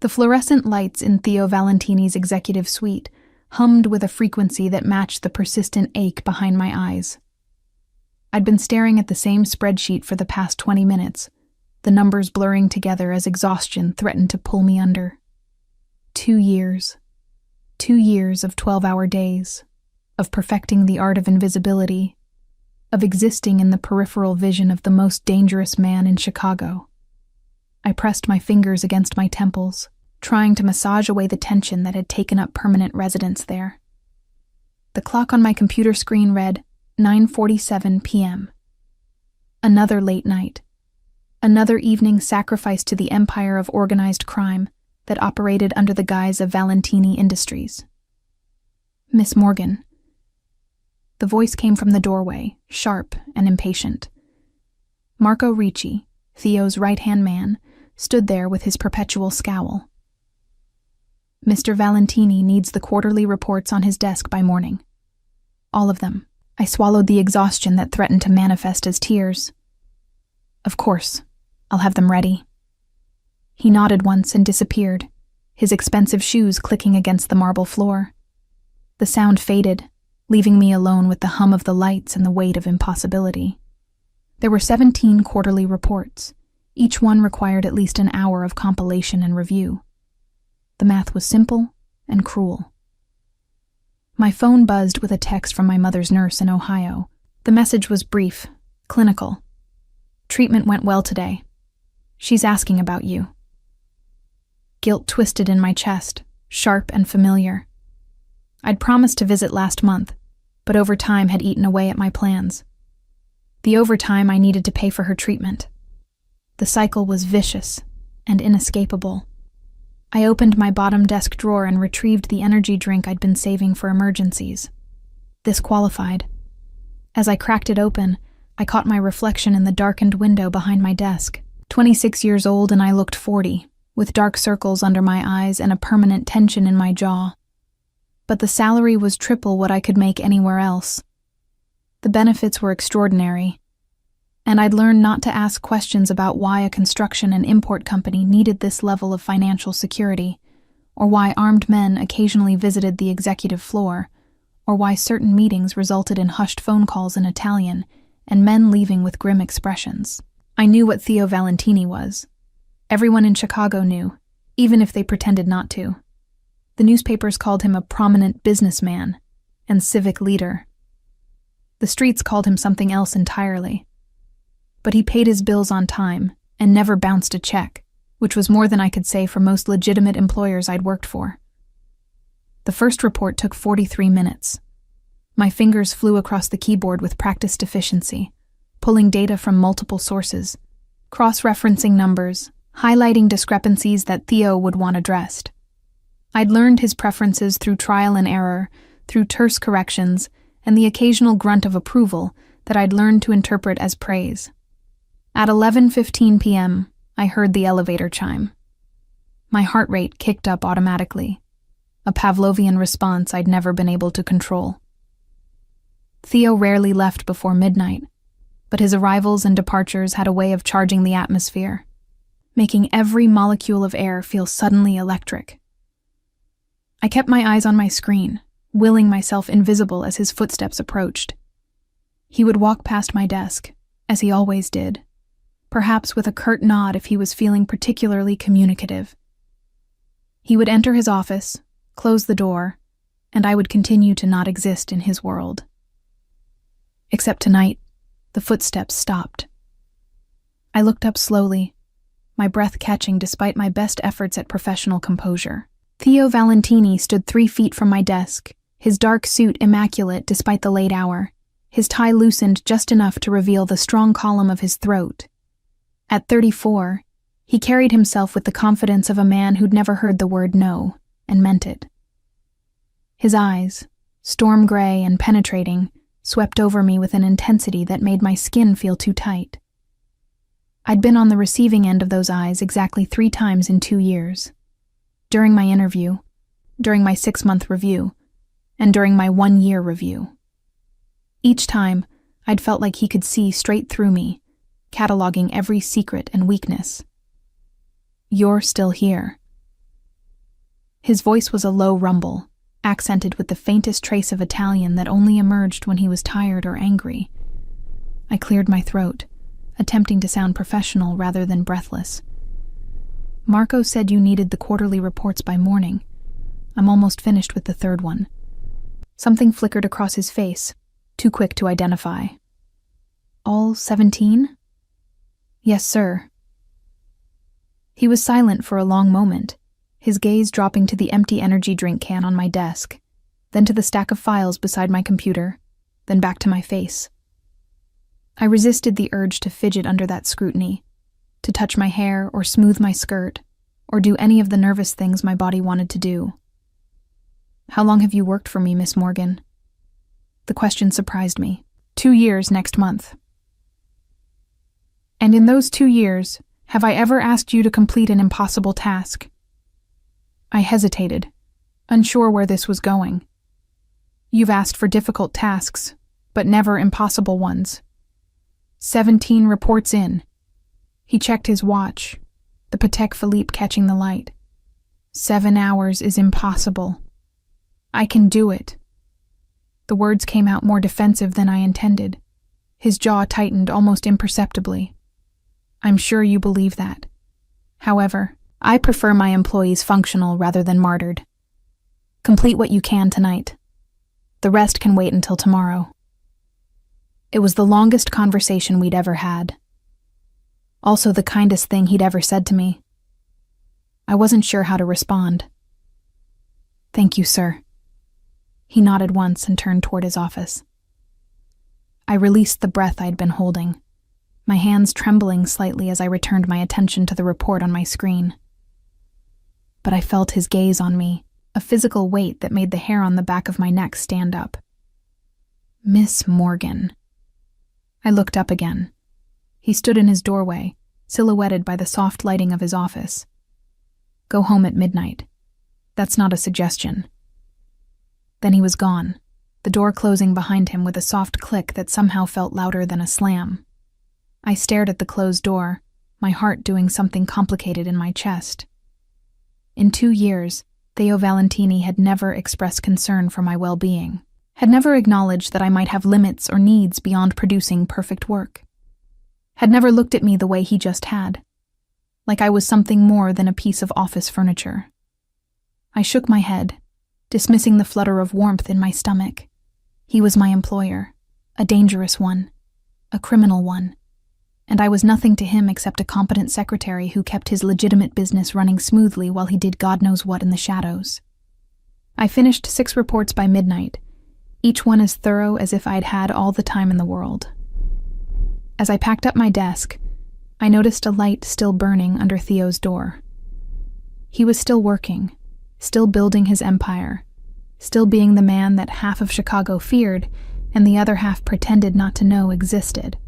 The fluorescent lights in Theo Valentini's executive suite hummed with a frequency that matched the persistent ache behind my eyes. I'd been staring at the same spreadsheet for the past 20 minutes, the numbers blurring together as exhaustion threatened to pull me under. 2 years. 2 years of 12-hour days, of perfecting the art of invisibility, of existing in the peripheral vision of the most dangerous man in Chicago. I pressed my fingers against my temples, trying to massage away the tension that had taken up permanent residence there. The clock on my computer screen read 9:47 p.m. Another late night. Another evening sacrificed to the empire of organized crime that operated under the guise of Valentini Industries. Miss Morgan. The voice came from the doorway, sharp and impatient. Marco Ricci, Theo's right-hand man, stood there with his perpetual scowl. Mr. Valentini needs the quarterly reports on his desk by morning. All of them. I swallowed the exhaustion that threatened to manifest as tears. Of course, I'll have them ready. He nodded once and disappeared, his expensive shoes clicking against the marble floor. The sound faded, leaving me alone with the hum of the lights and the weight of impossibility. There were 17 quarterly reports. Each one required at least an hour of compilation and review. The math was simple and cruel. My phone buzzed with a text from my mother's nurse in Ohio. The message was brief, clinical. Treatment went well today. She's asking about you. Guilt twisted in my chest, sharp and familiar. I'd promised to visit last month, but overtime had eaten away at my plans. The overtime I needed to pay for her treatment. The cycle was vicious and inescapable. I opened my bottom desk drawer and retrieved the energy drink I'd been saving for emergencies. This qualified. As I cracked it open, I caught my reflection in the darkened window behind my desk. 26 years old and I looked 40, with dark circles under my eyes and a permanent tension in my jaw. But the salary was triple what I could make anywhere else. The benefits were extraordinary, and I'd learned not to ask questions about why a construction and import company needed this level of financial security, or why armed men occasionally visited the executive floor, or why certain meetings resulted in hushed phone calls in Italian and men leaving with grim expressions. I knew what Theo Valentini was. Everyone in Chicago knew, even if they pretended not to. The newspapers called him a prominent businessman and civic leader. The streets called him something else entirely. But he paid his bills on time and never bounced a check, which was more than I could say for most legitimate employers I'd worked for. The first report took 43 minutes. My fingers flew across the keyboard with practiced efficiency, pulling data from multiple sources, cross-referencing numbers, highlighting discrepancies that Theo would want addressed. I'd learned his preferences through trial and error, through terse corrections, and the occasional grunt of approval that I'd learned to interpret as praise. At 11:15 p.m., I heard the elevator chime. My heart rate kicked up automatically, a Pavlovian response I'd never been able to control. Theo rarely left before midnight, but his arrivals and departures had a way of charging the atmosphere, making every molecule of air feel suddenly electric. I kept my eyes on my screen, willing myself invisible as his footsteps approached. He would walk past my desk, as he always did, perhaps with a curt nod if he was feeling particularly communicative. He would enter his office, close the door, and I would continue to not exist in his world. Except tonight, the footsteps stopped. I looked up slowly, my breath catching despite my best efforts at professional composure. Theo Valentini stood 3 feet from my desk, his dark suit immaculate despite the late hour, his tie loosened just enough to reveal the strong column of his throat. At 34, he carried himself with the confidence of a man who'd never heard the word no, and meant it. His eyes, storm gray and penetrating, swept over me with an intensity that made my skin feel too tight. I'd been on the receiving end of those eyes exactly 3 times in 2 years. During my interview, during my 6-month review, and during my 1-year review. Each time, I'd felt like he could see straight through me, cataloging every secret and weakness. "You're still here," His voice was a low rumble, accented with the faintest trace of Italian that only emerged when he was tired or angry. I cleared my throat, attempting to sound professional rather than breathless. Marco said you needed the quarterly reports by morning. I'm almost finished with the third one. Something flickered across his face, too quick to identify. All 17? Yes, sir. He was silent for a long moment, his gaze dropping to the empty energy drink can on my desk, then to the stack of files beside my computer, then back to my face. I resisted the urge to fidget under that scrutiny, to touch my hair or smooth my skirt, or do any of the nervous things my body wanted to do. How long have you worked for me, Miss Morgan? The question surprised me. 2 years next month. And in those 2 years, have I ever asked you to complete an impossible task? I hesitated, unsure where this was going. You've asked for difficult tasks, but never impossible ones. 17 reports in. He checked his watch, the Patek Philippe catching the light. 7 hours is impossible. I can do it. The words came out more defensive than I intended. His jaw tightened almost imperceptibly. I'm sure you believe that. However, I prefer my employees functional rather than martyred. Complete what you can tonight. The rest can wait until tomorrow. It was the longest conversation we'd ever had. Also the kindest thing he'd ever said to me. I wasn't sure how to respond. Thank you, sir. He nodded once and turned toward his office. I released the breath I'd been holding, my hands trembling slightly as I returned my attention to the report on my screen. But I felt his gaze on me, a physical weight that made the hair on the back of my neck stand up. Miss Morgan. I looked up again. He stood in his doorway, silhouetted by the soft lighting of his office. Go home at midnight. That's not a suggestion. Then he was gone, the door closing behind him with a soft click that somehow felt louder than a slam. I stared at the closed door, my heart doing something complicated in my chest. In 2 years, Theo Valentini had never expressed concern for my well-being, had never acknowledged that I might have limits or needs beyond producing perfect work, had never looked at me the way he just had, like I was something more than a piece of office furniture. I shook my head, dismissing the flutter of warmth in my stomach. He was my employer, a dangerous one, a criminal one, and I was nothing to him except a competent secretary who kept his legitimate business running smoothly while he did God knows what in the shadows. I finished 6 reports by midnight, each one as thorough as if I'd had all the time in the world. As I packed up my desk, I noticed a light still burning under Theo's door. He was still working, still building his empire, still being the man that half of Chicago feared and the other half pretended not to know existed.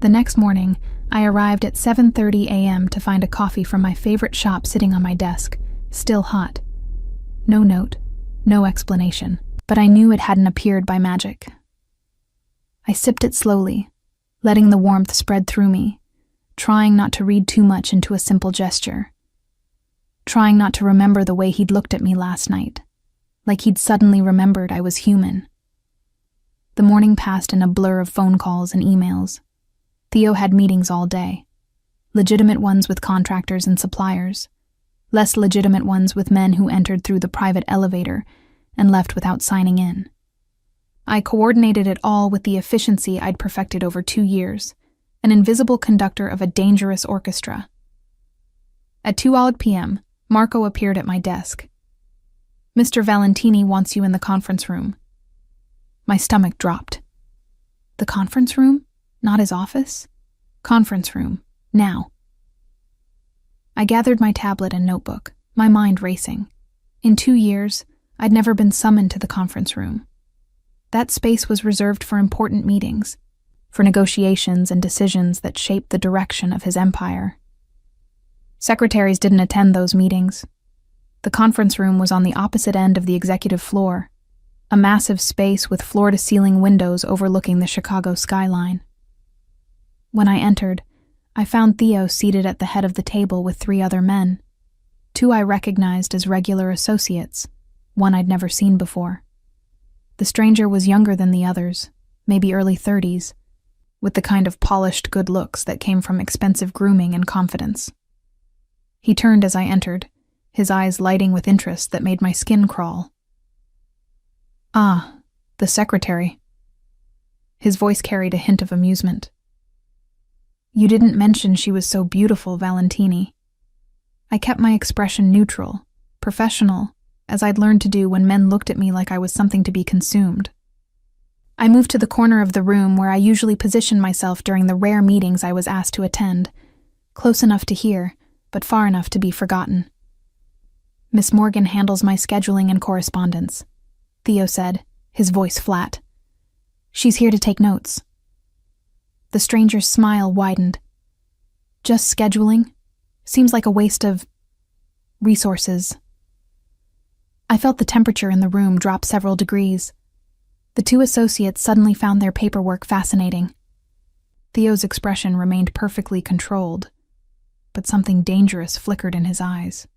The next morning, I arrived at 7:30 a.m. to find a coffee from my favorite shop sitting on my desk, still hot. No note, no explanation, but I knew it hadn't appeared by magic. I sipped it slowly, letting the warmth spread through me, trying not to read too much into a simple gesture, trying not to remember the way he'd looked at me last night, like he'd suddenly remembered I was human. The morning passed in a blur of phone calls and emails. Theo had meetings all day, legitimate ones with contractors and suppliers, less legitimate ones with men who entered through the private elevator and left without signing in. I coordinated it all with the efficiency I'd perfected over 2 years, an invisible conductor of a dangerous orchestra. At 2:00 p.m., Marco appeared at my desk. Mr. Valentini wants you in the conference room. My stomach dropped. The conference room? Not his office? Conference room. Now. I gathered my tablet and notebook, my mind racing. In 2 years, I'd never been summoned to the conference room. That space was reserved for important meetings, for negotiations and decisions that shaped the direction of his empire. Secretaries didn't attend those meetings. The conference room was on the opposite end of the executive floor, a massive space with floor-to-ceiling windows overlooking the Chicago skyline. When I entered, I found Theo seated at the head of the table with 3 other men. Two I recognized as regular associates, one I'd never seen before. The stranger was younger than the others, maybe early 30s, with the kind of polished good looks that came from expensive grooming and confidence. He turned as I entered, his eyes lighting with interest that made my skin crawl. "Ah, the secretary." His voice carried a hint of amusement. "You didn't mention she was so beautiful, Valentini." I kept my expression neutral, professional, as I'd learned to do when men looked at me like I was something to be consumed. I moved to the corner of the room where I usually positioned myself during the rare meetings I was asked to attend, close enough to hear, but far enough to be forgotten. "Miss Morgan handles my scheduling and correspondence," Theo said, his voice flat. "She's here to take notes." The stranger's smile widened. "Just scheduling? Seems like a waste of resources." I felt the temperature in the room drop several degrees. The two associates suddenly found their paperwork fascinating. Theo's expression remained perfectly controlled, but something dangerous flickered in his eyes.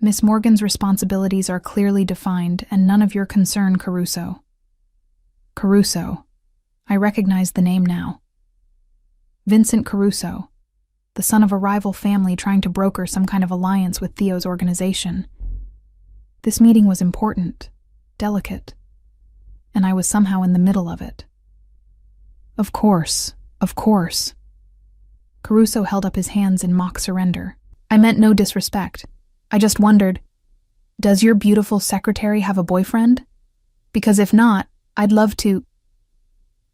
"Miss Morgan's responsibilities are clearly defined and none of your concern, Caruso." Caruso. I recognized the name now. Vincent Caruso, the son of a rival family trying to broker some kind of alliance with Theo's organization. This meeting was important, delicate, and I was somehow in the middle of it. Of course. Caruso held up his hands in mock surrender. "I meant no disrespect. I just wondered, does your beautiful secretary have a boyfriend? Because if not, I'd love to—"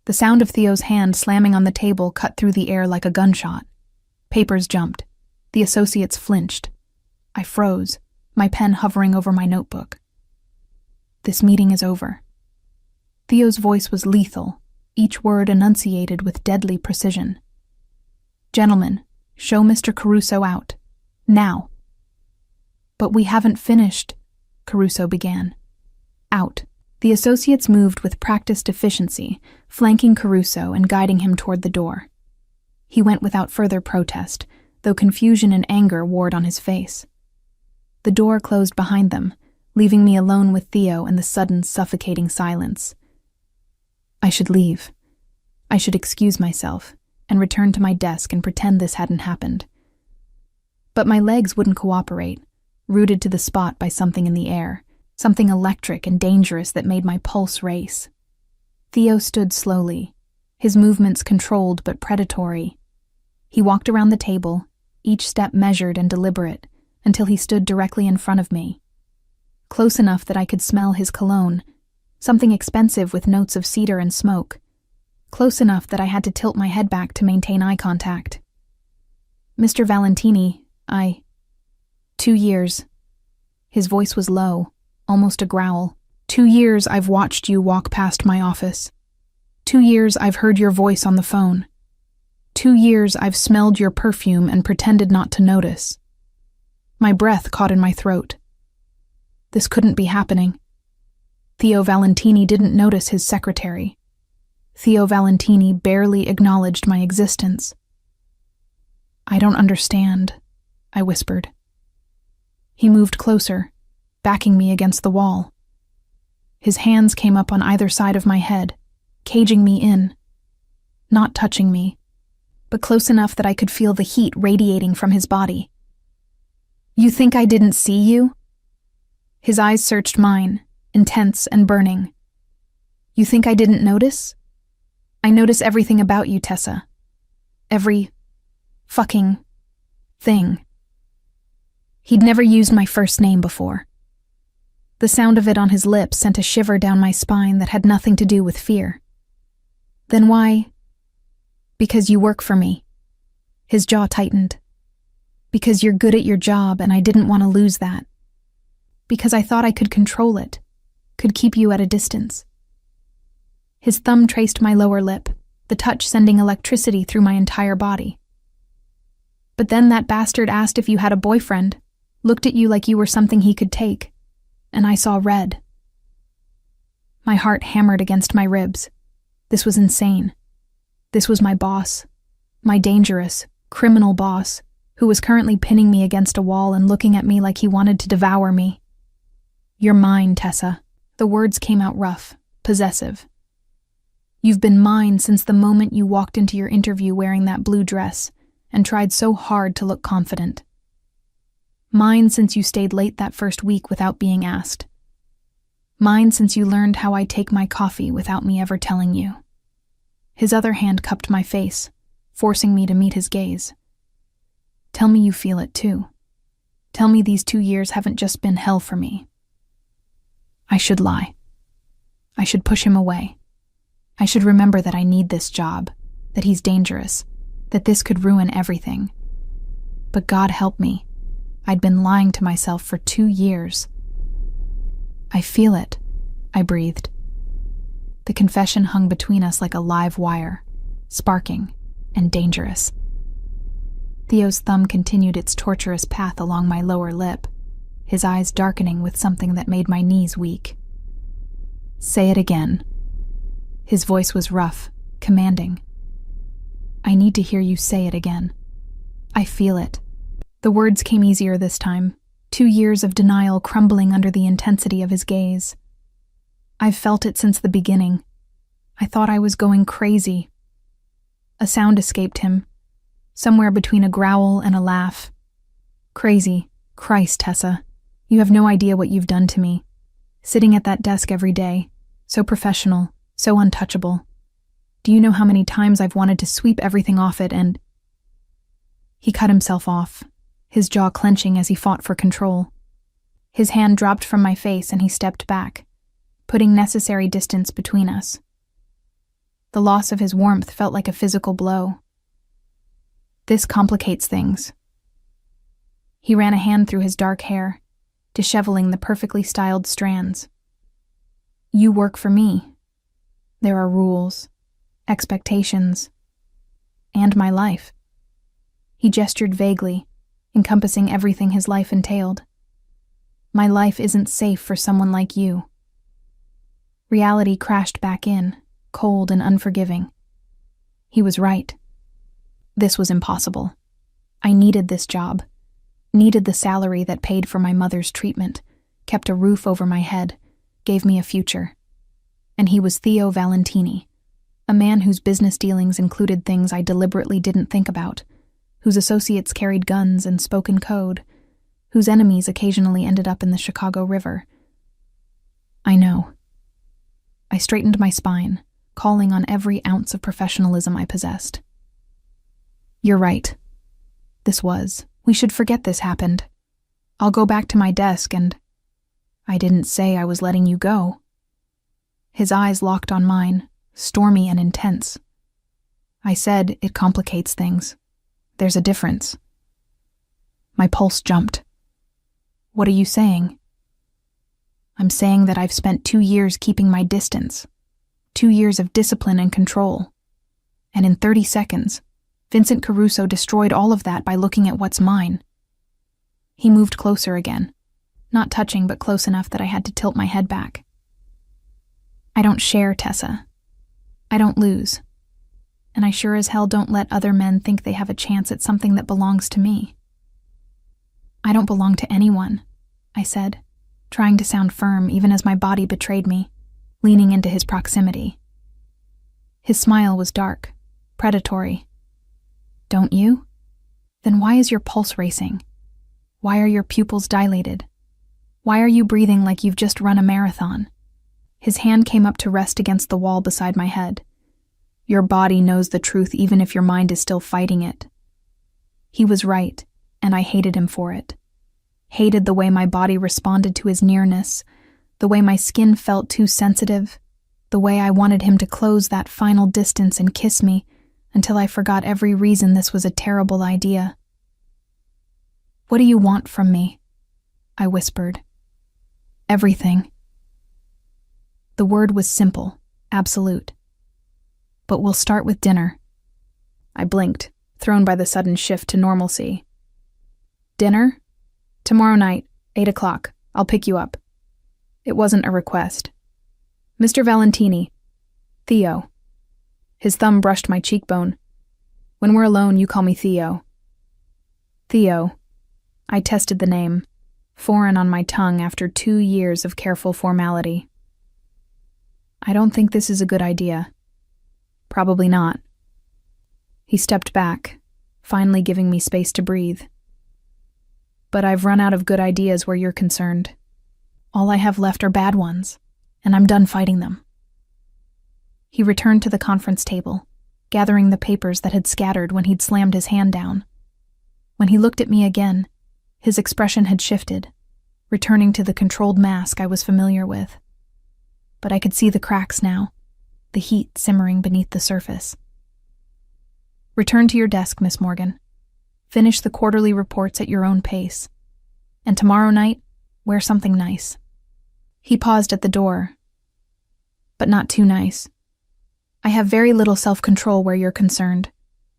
The sound of Theo's hand slamming on the table cut through the air like a gunshot. Papers jumped. The associates flinched. I froze, my pen hovering over my notebook. "This meeting is over." Theo's voice was lethal, each word enunciated with deadly precision. "Gentlemen, show Mr. Caruso out. Now." "But we haven't finished," Caruso began. "Out." The associates moved with practiced efficiency, flanking Caruso and guiding him toward the door. He went without further protest, though confusion and anger warred on his face. The door closed behind them, leaving me alone with Theo in the sudden, suffocating silence. I should leave. I should excuse myself and return to my desk and pretend this hadn't happened. But my legs wouldn't cooperate, rooted to the spot by something in the air, something electric and dangerous that made my pulse race. Theo stood slowly, his movements controlled but predatory. He walked around the table, each step measured and deliberate, until he stood directly in front of me. Close enough that I could smell his cologne, something expensive with notes of cedar and smoke. Close enough that I had to tilt my head back to maintain eye contact. "Mr. Valentini, 2 years. His voice was low, almost a growl. 2 years I've watched you walk past my office. 2 years I've heard your voice on the phone. 2 years I've smelled your perfume and pretended not to notice. My breath caught in my throat. This couldn't be happening. Theo Valentini didn't notice his secretary. Theo Valentini barely acknowledged my existence. "I don't understand," I whispered. He moved closer, backing me against the wall. His hands came up on either side of my head, caging me in. Not touching me, but close enough that I could feel the heat radiating from his body. "You think I didn't see you?" His eyes searched mine, intense and burning. "You think I didn't notice? I notice everything about you, Tessa. Every fucking thing." He'd never used my first name before. The sound of it on his lips sent a shiver down my spine that had nothing to do with fear. "Then why?" "Because you work for me." His jaw tightened. "Because you're good at your job and I didn't want to lose that. Because I thought I could control it, could keep you at a distance." His thumb traced my lower lip, the touch sending electricity through my entire body. "But then that bastard asked if you had a boyfriend, looked at you like you were something he could take, and I saw red." My heart hammered against my ribs. This was insane. This was my boss, my dangerous, criminal boss, who was currently pinning me against a wall and looking at me like he wanted to devour me. "You're mine, Tessa." The words came out rough, possessive. "You've been mine since the moment you walked into your interview wearing that blue dress and tried so hard to look confident. Mine since you stayed late that first week without being asked. Mine since you learned how I take my coffee without me ever telling you." His other hand cupped my face, forcing me to meet his gaze. "Tell me you feel it too. Tell me these 2 years haven't just been hell for me." I should lie. I should push him away. I should remember that I need this job, that he's dangerous, that this could ruin everything. But God help me. I'd been lying to myself for 2 years. "I feel it," I breathed. The confession hung between us like a live wire, sparking and dangerous. Theo's thumb continued its torturous path along my lower lip, his eyes darkening with something that made my knees weak. "Say it again." His voice was rough, commanding. "I need to hear you say it again. I feel it." The words came easier this time, 2 years of denial crumbling under the intensity of his gaze. I've felt it since the beginning. I thought I was going crazy. A sound escaped him, somewhere between a growl and a laugh. "Crazy. Christ, Tessa. You have no idea what you've done to me. Sitting at that desk every day, so professional, so untouchable. Do you know how many times I've wanted to sweep everything off it and—" He cut himself off, his jaw clenching as he fought for control. His hand dropped from my face and he stepped back, putting necessary distance between us. The loss of his warmth felt like a physical blow. "This complicates things." He ran a hand through his dark hair, disheveling the perfectly styled strands. "You work for me. There are rules, expectations, and my life." He gestured vaguely, encompassing everything his life entailed. "My life isn't safe for someone like you." Reality crashed back in, cold and unforgiving. He was right. This was impossible. I needed this job, needed the salary that paid for my mother's treatment, kept a roof over my head, gave me a future. And he was Theo Valentini, a man whose business dealings included things I deliberately didn't think about, whose associates carried guns and spoke in code, whose enemies occasionally ended up in the Chicago River. I know. I straightened my spine, calling on every ounce of professionalism I possessed. "You're right. We should forget this happened. I'll go back to my desk and—" "I didn't say I was letting you go." His eyes locked on mine, stormy and intense. "I said it complicates things. There's a difference." My pulse jumped. "What are you saying?" "I'm saying that I've spent 2 years keeping my distance. 2 years of discipline and control. And in 30 seconds, Vincent Caruso destroyed all of that by looking at what's mine." He moved closer again, not touching but close enough that I had to tilt my head back. "I don't share, Tessa. I don't lose. And I sure as hell don't let other men think they have a chance at something that belongs to me." "I don't belong to anyone," I said, trying to sound firm even as my body betrayed me, leaning into his proximity. His smile was dark, predatory. "Don't you? Then why is your pulse racing? Why are your pupils dilated? Why are you breathing like you've just run a marathon?" His hand came up to rest against the wall beside my head. "Your body knows the truth even if your mind is still fighting it." He was right, and I hated him for it. Hated the way my body responded to his nearness, the way my skin felt too sensitive, the way I wanted him to close that final distance and kiss me until I forgot every reason this was a terrible idea. "What do you want from me?" I whispered. "Everything." The word was simple, absolute. "But we'll start with dinner." I blinked, thrown by the sudden shift to normalcy. "Dinner? Tomorrow night, 8 o'clock. I'll pick you up." It wasn't a request. "Mr. Valentini. Theo." His thumb brushed my cheekbone. "When we're alone, you call me Theo." Theo. I tested the name, foreign on my tongue after 2 years of careful formality. I don't think this is a good idea. Probably not. He stepped back, finally giving me space to breathe. But I've run out of good ideas where you're concerned. All I have left are bad ones, and I'm done fighting them. He returned to the conference table, gathering the papers that had scattered when he'd slammed his hand down. When he looked at me again, his expression had shifted, returning to the controlled mask I was familiar with. But I could see the cracks now, the heat simmering beneath the surface. Return to your desk, Miss Morgan. Finish the quarterly reports at your own pace. And tomorrow night, wear something nice. He paused at the door. But not too nice. I have very little self-control where you're concerned,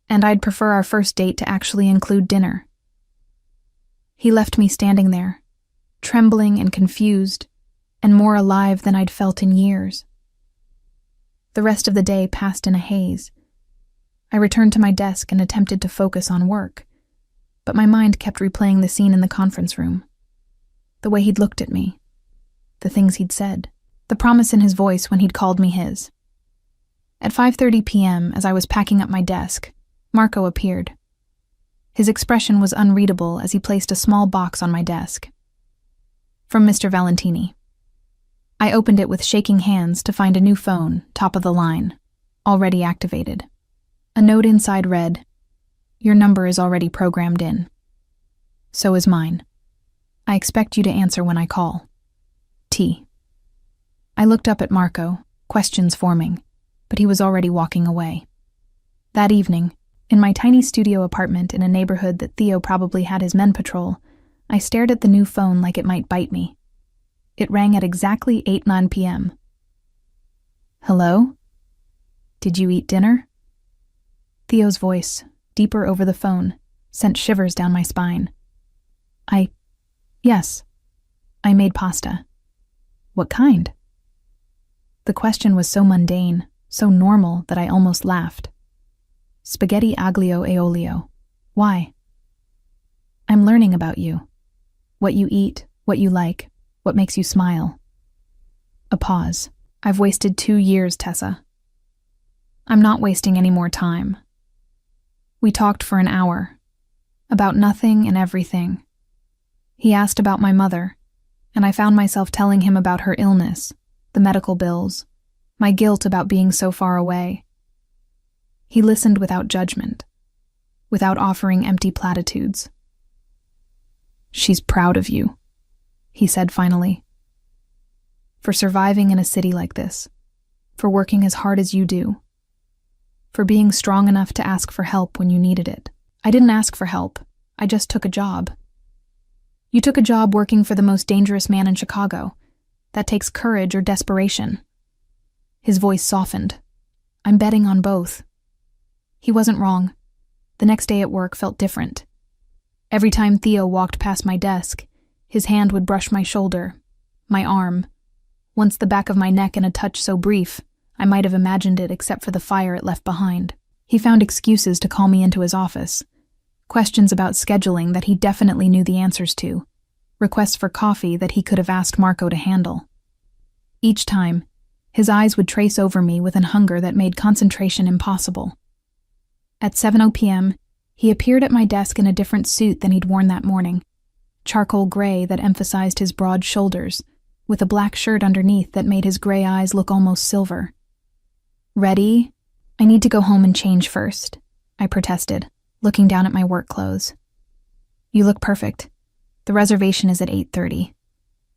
and I'd prefer our first date to actually include dinner. He left me standing there, trembling and confused, and more alive than I'd felt in years. The rest of the day passed in a haze. I returned to my desk and attempted to focus on work, but my mind kept replaying the scene in the conference room. The way he'd looked at me, the things he'd said, the promise in his voice when he'd called me his. At 5:30 p.m., as I was packing up my desk, Marco appeared. His expression was unreadable as he placed a small box on my desk. From Mr. Valentini. I opened it with shaking hands to find a new phone, top of the line, already activated. A note inside read, "Your number is already programmed in. So is mine. I expect you to answer when I call. T." I looked up at Marco, questions forming, but he was already walking away. That evening, in my tiny studio apartment in a neighborhood that Theo probably had his men patrol, I stared at the new phone like it might bite me. It rang at exactly 8:09 p.m. "Hello? Did you eat dinner?" Theo's voice, deeper over the phone, sent shivers down my spine. Yes. I made pasta." "What kind?" The question was so mundane, so normal that I almost laughed. "Spaghetti aglio e olio. Why?" "I'm learning about you. What you eat, what you like, what makes you smile." A pause. "I've wasted 2 years, Tessa." "I'm not wasting any more time." We talked for an hour, about nothing and everything. He asked about my mother, and I found myself telling him about her illness, the medical bills, my guilt about being so far away. He listened without judgment, without offering empty platitudes. "She's proud of you," he said finally. "For surviving in a city like this, for working as hard as you do, for being strong enough to ask for help when you needed it." "I didn't ask for help. I just took a job." "You took a job working for the most dangerous man in Chicago. That takes courage or desperation." His voice softened. "I'm betting on both." He wasn't wrong. The next day at work felt different. Every time Theo walked past my desk, his hand would brush my shoulder, my arm, once the back of my neck in a touch so brief, I might have imagined it except for the fire it left behind. He found excuses to call me into his office. Questions about scheduling that he definitely knew the answers to. Requests for coffee that he could have asked Marco to handle. Each time, his eyes would trace over me with an hunger that made concentration impossible. At 7:00 p.m., he appeared at my desk in a different suit than he'd worn that morning. Charcoal gray that emphasized his broad shoulders, with a black shirt underneath that made his gray eyes look almost silver. "Ready? I need to go home and change first," I protested, looking down at my work clothes. "You look perfect. The reservation is at 8:30.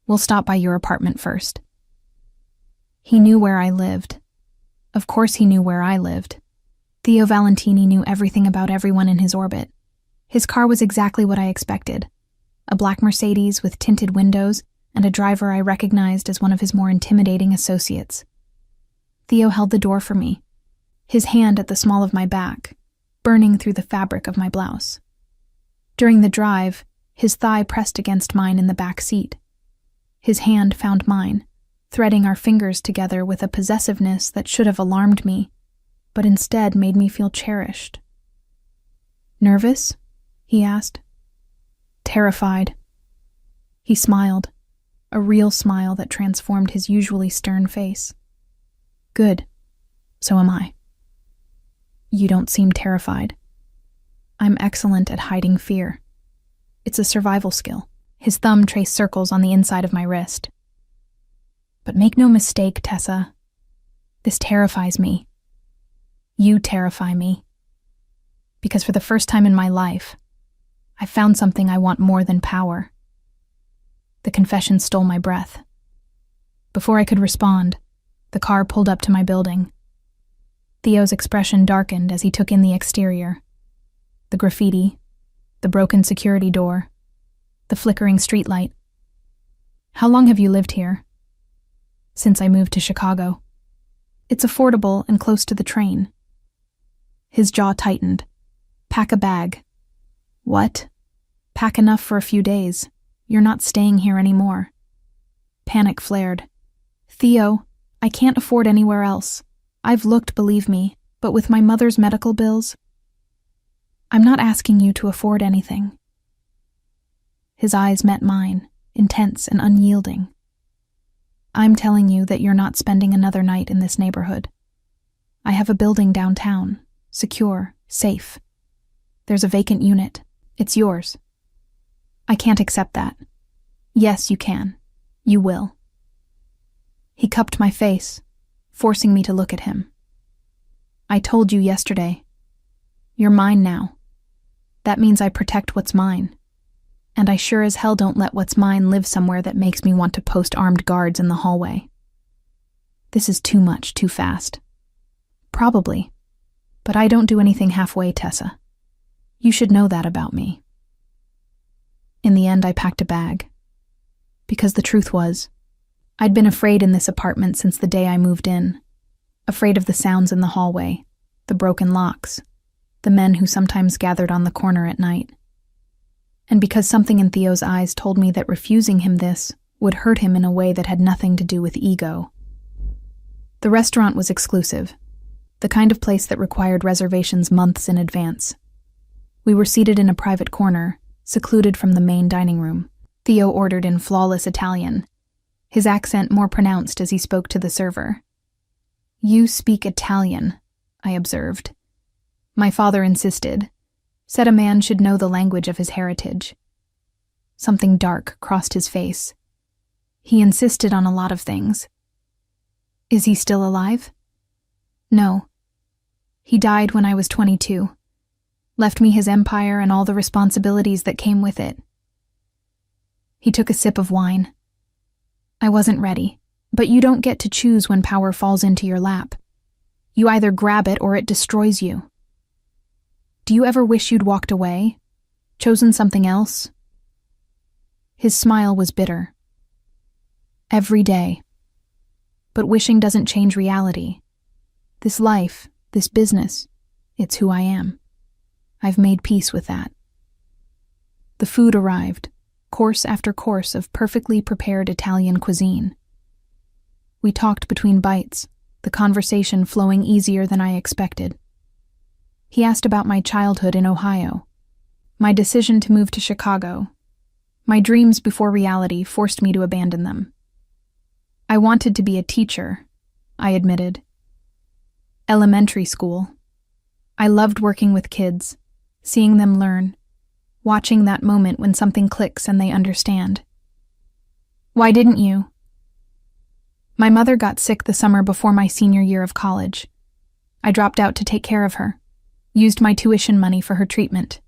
We'll stop by your apartment first." He knew where I lived. Of course he knew where I lived. Theo Valentini knew everything about everyone in his orbit. His car was exactly what I expected. A black Mercedes with tinted windows and a driver I recognized as one of his more intimidating associates. Theo held the door for me, his hand at the small of my back, burning through the fabric of my blouse. During the drive, his thigh pressed against mine in the back seat. His hand found mine, threading our fingers together with a possessiveness that should have alarmed me, but instead made me feel cherished. "Nervous?" he asked, Terrified. He smiled, a real smile that transformed his usually stern face. Good. So am I. You don't seem terrified. I'm excellent at hiding fear. It's a survival skill. His thumb traced circles on the inside of my wrist. But make no mistake, Tessa. This terrifies me. You terrify me. Because for the first time in my life, I found something I want more than power. The confession stole my breath. Before I could respond, the car pulled up to my building. Theo's expression darkened as he took in the exterior. The graffiti, the broken security door, the flickering streetlight. How long have you lived here? Since I moved to Chicago. It's affordable and close to the train. His jaw tightened. Pack a bag. What? Pack enough for a few days. You're not staying here anymore. Panic flared. Theo, I can't afford anywhere else. I've looked, believe me, but with my mother's medical bills, I'm not asking you to afford anything. His eyes met mine, intense and unyielding. I'm telling you that you're not spending another night in this neighborhood. I have a building downtown, secure, safe. There's a vacant unit. It's yours. I can't accept that. Yes, you can. You will. He cupped my face, forcing me to look at him. I told you yesterday. You're mine now. That means I protect what's mine. And I sure as hell don't let what's mine live somewhere that makes me want to post armed guards in the hallway. This is too much, too fast. Probably. But I don't do anything halfway, Tessa. You should know that about me. In the end, I packed a bag. Because the truth was, I'd been afraid in this apartment since the day I moved in. Afraid of the sounds in the hallway, the broken locks, the men who sometimes gathered on the corner at night. And because something in Theo's eyes told me that refusing him this would hurt him in a way that had nothing to do with ego. The restaurant was exclusive, the kind of place that required reservations months in advance. We were seated in a private corner, secluded from the main dining room. Theo ordered in flawless Italian, his accent more pronounced as he spoke to the server. You speak Italian, I observed. My father insisted, said a man should know the language of his heritage. Something dark crossed his face. He insisted on a lot of things. Is he still alive? No. He died when I was 22. Left me his empire and all the responsibilities that came with it. He took a sip of wine. I wasn't ready, but you don't get to choose when power falls into your lap. You either grab it or it destroys you. Do you ever wish you'd walked away? Chosen something else? His smile was bitter. Every day. But wishing doesn't change reality. This life, this business, it's who I am. I've made peace with that. The food arrived, course after course of perfectly prepared Italian cuisine. We talked between bites, the conversation flowing easier than I expected. He asked about my childhood in Ohio, my decision to move to Chicago. My dreams before reality forced me to abandon them. I wanted to be a teacher, I admitted. Elementary school. I loved working with kids, seeing them learn, watching that moment when something clicks and they understand. Why didn't you? My mother got sick the summer before my senior year of college. I dropped out to take care of her, used my tuition money for her treatment.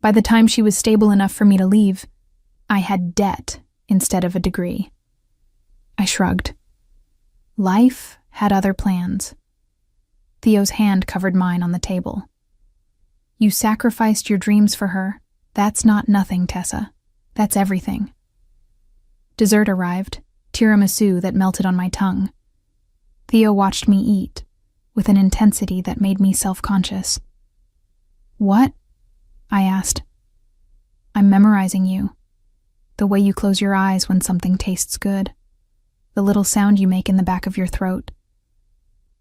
By the time she was stable enough for me to leave, I had debt instead of a degree. I shrugged. Life had other plans. Theo's hand covered mine on the table. You sacrificed your dreams for her. That's not nothing, Tessa. That's everything. Dessert arrived, tiramisu that melted on my tongue. Theo watched me eat, with an intensity that made me self-conscious. What? I asked. I'm memorizing you. The way you close your eyes when something tastes good. The little sound you make in the back of your throat.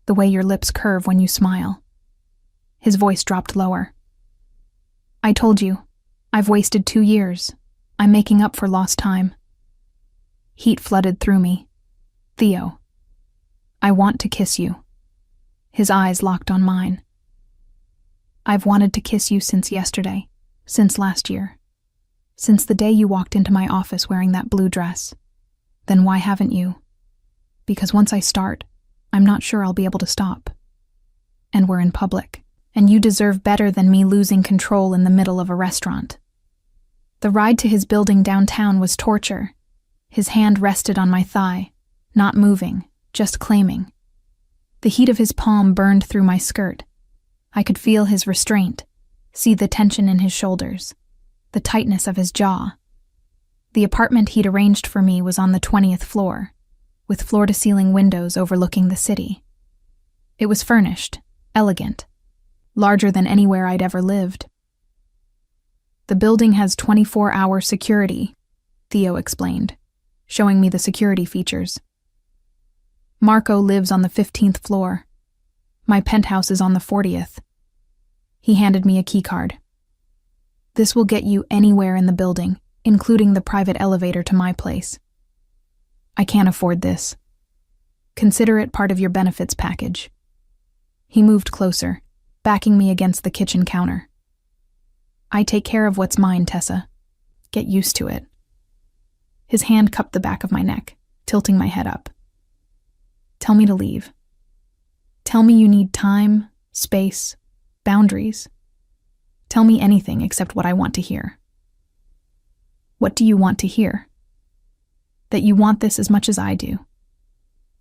The way your lips curve when you smile. His voice dropped lower. I told you. I've wasted 2 years. I'm making up for lost time. Heat flooded through me. Theo, I want to kiss you. His eyes locked on mine. I've wanted to kiss you since yesterday, since last year, since the day you walked into my office wearing that blue dress. Then why haven't you? Because once I start, I'm not sure I'll be able to stop. And we're in public, and you deserve better than me losing control in the middle of a restaurant. The ride to his building downtown was torture. His hand rested on my thigh, not moving, just claiming. The heat of his palm burned through my skirt. I could feel his restraint, see the tension in his shoulders, the tightness of his jaw. The apartment he'd arranged for me was on the 20th floor, with floor-to-ceiling windows overlooking the city. It was furnished, elegant, larger than anywhere I'd ever lived. The building has 24-hour security, Theo explained, showing me the security features. Marco lives on the 15th floor. My penthouse is on the 40th. He handed me a keycard. This will get you anywhere in the building, including the private elevator to my place. I can't afford this. Consider it part of your benefits package. He moved closer, backing me against the kitchen counter. I take care of what's mine, Tessa. Get used to it. His hand cupped the back of my neck, tilting my head up. Tell me to leave. Tell me you need time, space, boundaries. Tell me anything except what I want to hear. What do you want to hear? That you want this as much as I do.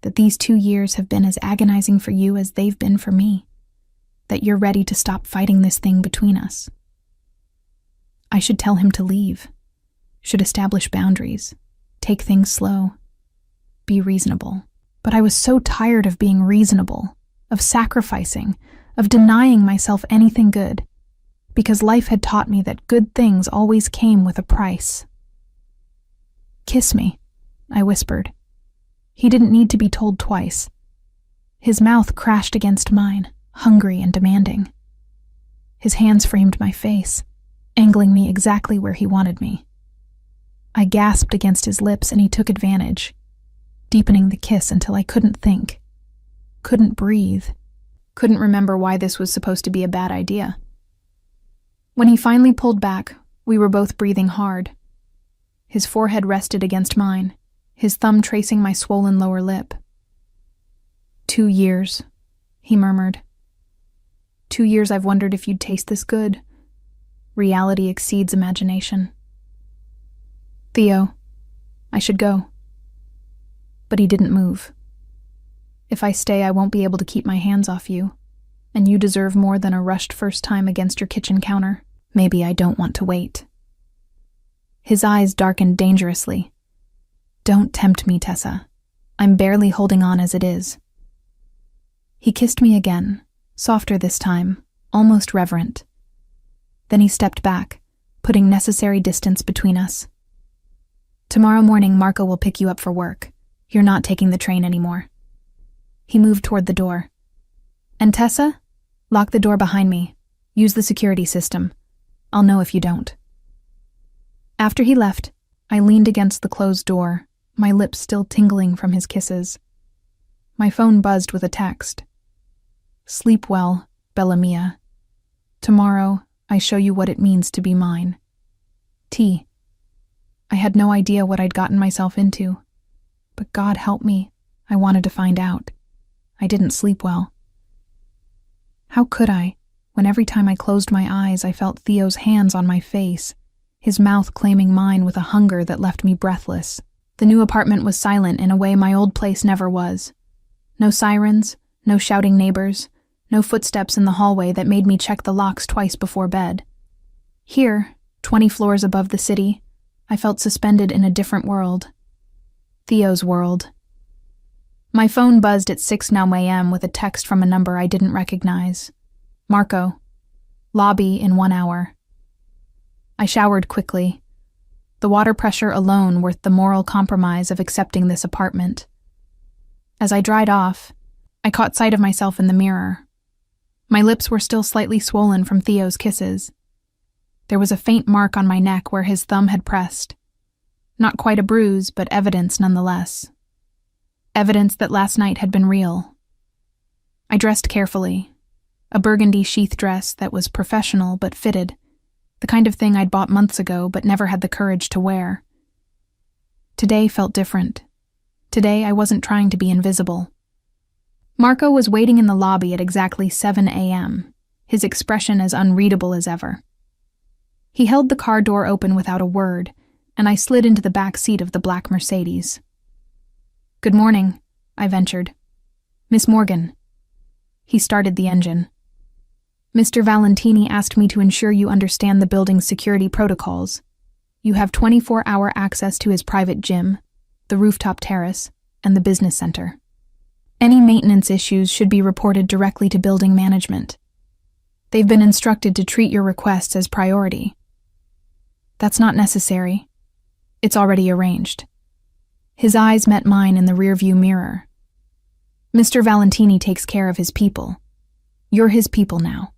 That these 2 years have been as agonizing for you as they've been for me. That you're ready to stop fighting this thing between us. I should tell him to leave. Should establish boundaries. Take things slow. Be reasonable. But I was so tired of being reasonable, of sacrificing, of denying myself anything good, because life had taught me that good things always came with a price. Kiss me, I whispered. He didn't need to be told twice. His mouth crashed against mine, hungry and demanding. His hands framed my face, angling me exactly where he wanted me. I gasped against his lips and he took advantage, deepening the kiss until I couldn't think, couldn't breathe, couldn't remember why this was supposed to be a bad idea. When he finally pulled back, we were both breathing hard. His forehead rested against mine, his thumb tracing my swollen lower lip. 2 years, he murmured. 2 years I've wondered if you'd taste this good. Reality exceeds imagination. Theo, I should go. But he didn't move. If I stay, I won't be able to keep my hands off you, and you deserve more than a rushed first time against your kitchen counter. Maybe I don't want to wait. His eyes darkened dangerously. Don't tempt me, Tessa. I'm barely holding on as it is. He kissed me again, softer this time, almost reverent. Then he stepped back, putting necessary distance between us. Tomorrow morning, Marco will pick you up for work. You're not taking the train anymore. He moved toward the door. And Tessa? Lock the door behind me. Use the security system. I'll know if you don't. After he left, I leaned against the closed door, my lips still tingling from his kisses. My phone buzzed with a text. Sleep well, Bella Mia. Tomorrow, I show you what it means to be mine. T. I had no idea what I'd gotten myself into. But God help me, I wanted to find out. I didn't sleep well. How could I, when every time I closed my eyes I felt Theo's hands on my face, his mouth claiming mine with a hunger that left me breathless. The new apartment was silent in a way my old place never was. No sirens, no shouting neighbors, no footsteps in the hallway that made me check the locks twice before bed. Here, 20 floors above the city, I felt suspended in a different world. Theo's world. My phone buzzed at 6:00 a.m. with a text from a number I didn't recognize. Marco. Lobby in 1 hour. I showered quickly. The water pressure alone worth the moral compromise of accepting this apartment. As I dried off, I caught sight of myself in the mirror. My lips were still slightly swollen from Theo's kisses. There was a faint mark on my neck where his thumb had pressed. Not quite a bruise, but evidence nonetheless. Evidence that last night had been real. I dressed carefully. A burgundy sheath dress that was professional but fitted. The kind of thing I'd bought months ago but never had the courage to wear. Today felt different. Today I wasn't trying to be invisible. Marco was waiting in the lobby at exactly 7 a.m., his expression as unreadable as ever. He held the car door open without a word, and I slid into the back seat of the black Mercedes. "Good morning," I ventured. "Miss Morgan." He started the engine. "Mr. Valentini asked me to ensure you understand the building's security protocols. You have 24-hour access to his private gym, the rooftop terrace, and the business center. Any maintenance issues should be reported directly to building management. They've been instructed to treat your requests as priority." "That's not necessary. It's already arranged." His eyes met mine in the rearview mirror. "Mr. Valentini takes care of his people. You're his people now.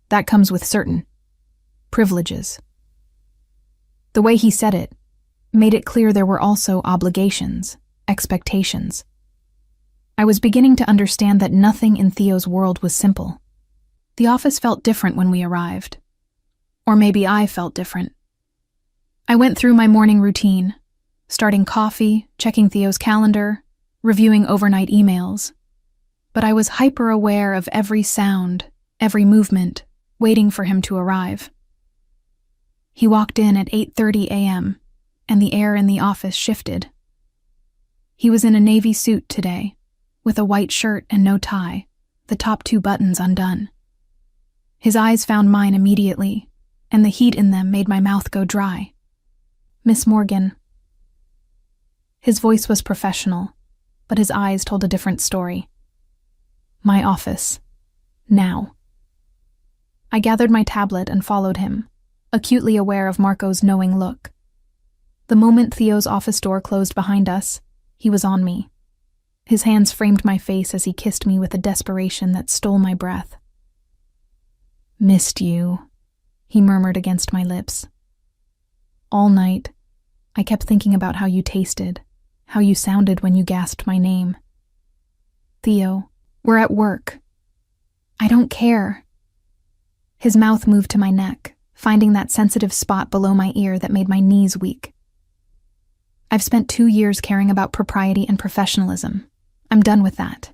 That comes with certain privileges." The way he said it made it clear there were also obligations, expectations. I was beginning to understand that nothing in Theo's world was simple. The office felt different when we arrived. Or maybe I felt different. I went through my morning routine, starting coffee, checking Theo's calendar, reviewing overnight emails. But I was hyper-aware of every sound, every movement, waiting for him to arrive. He walked in at 8:30 a.m., and the air in the office shifted. He was in a navy suit today, with a white shirt and no tie, the top 2 buttons undone. His eyes found mine immediately, and the heat in them made my mouth go dry. "Miss Morgan." His voice was professional, but his eyes told a different story. "My office. Now." I gathered my tablet and followed him, acutely aware of Marco's knowing look. The moment Theo's office door closed behind us, he was on me. His hands framed my face as he kissed me with a desperation that stole my breath. "Missed you," he murmured against my lips. "All night, I kept thinking about how you tasted, how you sounded when you gasped my name. Theo, we're at work. I don't care." His mouth moved to my neck, finding that sensitive spot below my ear that made my knees weak. "I've spent 2 years caring about propriety and professionalism. I'm done with that."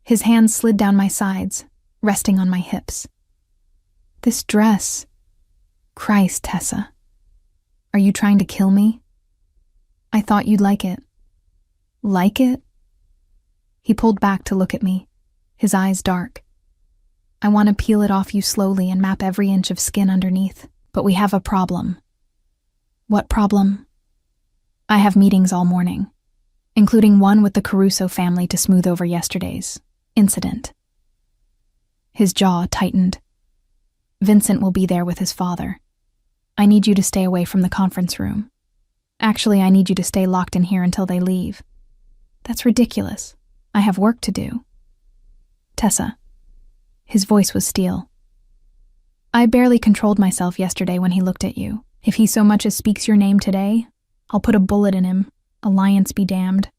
His hands slid down my sides, resting on my hips. "This dress. Christ, Tessa. Are you trying to kill me? I thought you'd like it." "Like it?" He pulled back to look at me, his eyes dark. "I want to peel it off you slowly and map every inch of skin underneath, but we have a problem." "What problem?" "I have meetings all morning, including one with the Caruso family to smooth over yesterday's incident." His jaw tightened. "Vincent will be there with his father. I need you to stay away from the conference room. Actually, I need you to stay locked in here until they leave." "That's ridiculous. I have work to do." "Tessa." His voice was steel. "I barely controlled myself yesterday when he looked at you. If he so much as speaks your name today, I'll put a bullet in him, alliance be damned.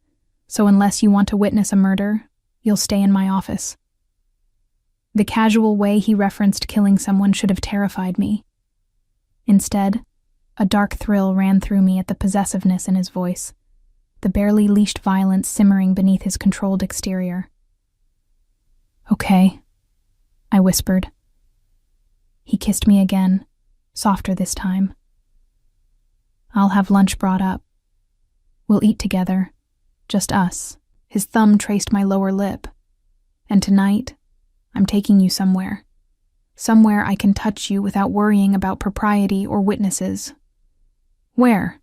So unless you want to witness a murder, you'll stay in my office." The casual way he referenced killing someone should have terrified me. Instead, a dark thrill ran through me at the possessiveness in his voice, the barely leashed violence simmering beneath his controlled exterior. "Okay," I whispered. He kissed me again, softer this time. "I'll have lunch brought up. We'll eat together, just us." His thumb traced my lower lip. "And tonight, I'm taking you somewhere. Somewhere I can touch you without worrying about propriety or witnesses." "Where?"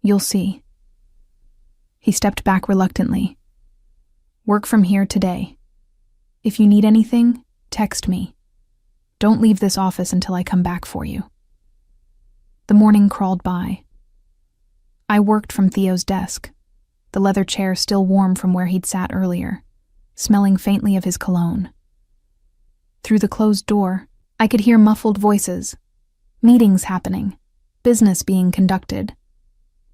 "You'll see." He stepped back reluctantly. "Work from here today. If you need anything, text me. Don't leave this office until I come back for you." The morning crawled by. I worked from Theo's desk, the leather chair still warm from where he'd sat earlier, smelling faintly of his cologne. Through the closed door, I could hear muffled voices, meetings happening, business being conducted,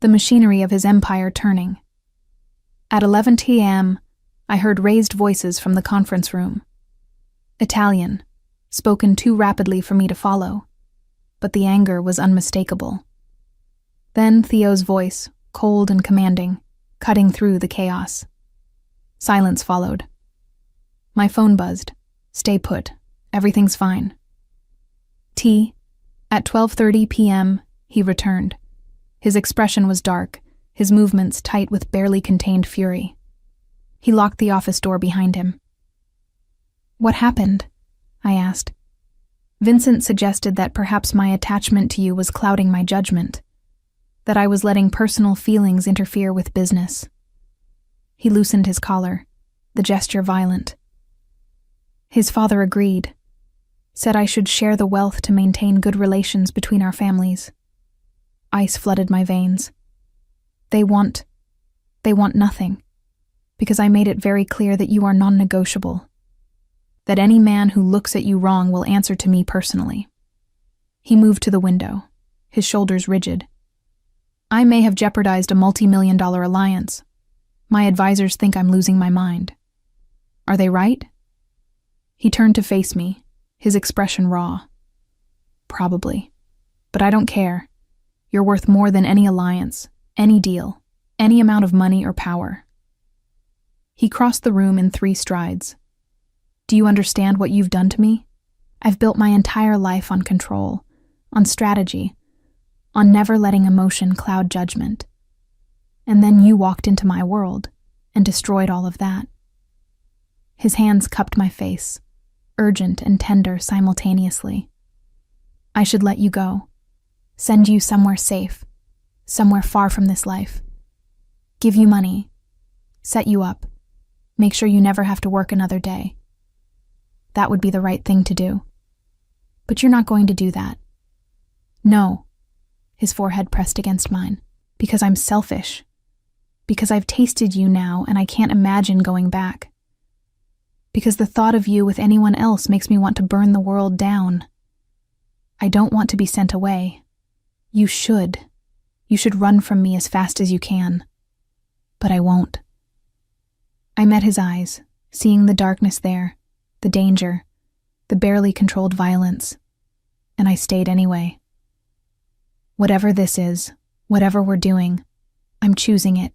the machinery of his empire turning. At 11 p.m., I heard raised voices from the conference room. Italian, spoken too rapidly for me to follow, but the anger was unmistakable. Then Theo's voice, cold and commanding, cutting through the chaos. Silence followed. My phone buzzed. Stay put. Everything's fine. At 12:30 p.m., he returned. His expression was dark, his movements tight with barely contained fury. He locked the office door behind him. "What happened?" I asked. Vincent suggested that perhaps my attachment to you was clouding my judgment, that I was letting personal feelings interfere with business. He loosened his collar, the gesture violent. His father agreed, said I should share the wealth to maintain good relations between our families. Ice flooded my veins. They want nothing, because I made it very clear that you are non-negotiable, that any man who looks at you wrong will answer to me personally. He moved to the window, his shoulders rigid. I may have jeopardized a multi-million-dollar alliance. My advisors think I'm losing my mind. Are they right? He turned to face me, his expression raw. Probably. But I don't care. You're worth more than any alliance, any deal, any amount of money or power. He crossed the room in 3 strides. Do you understand what you've done to me? I've built my entire life on control, on strategy, on never letting emotion cloud judgment. And then you walked into my world and destroyed all of that. His hands cupped my face, urgent and tender simultaneously. I should let you go, send you somewhere safe, somewhere far from this life, give you money, set you up, make sure you never have to work another day. That would be the right thing to do. But you're not going to do that. No, his forehead pressed against mine, because I'm selfish, because I've tasted you now and I can't imagine going back. Because the thought of you with anyone else makes me want to burn the world down. I don't want to be sent away. You should. You should run from me as fast as you can. But I won't. I met his eyes, seeing the darkness there, the danger, the barely controlled violence, and I stayed anyway. Whatever this is, whatever we're doing, I'm choosing it.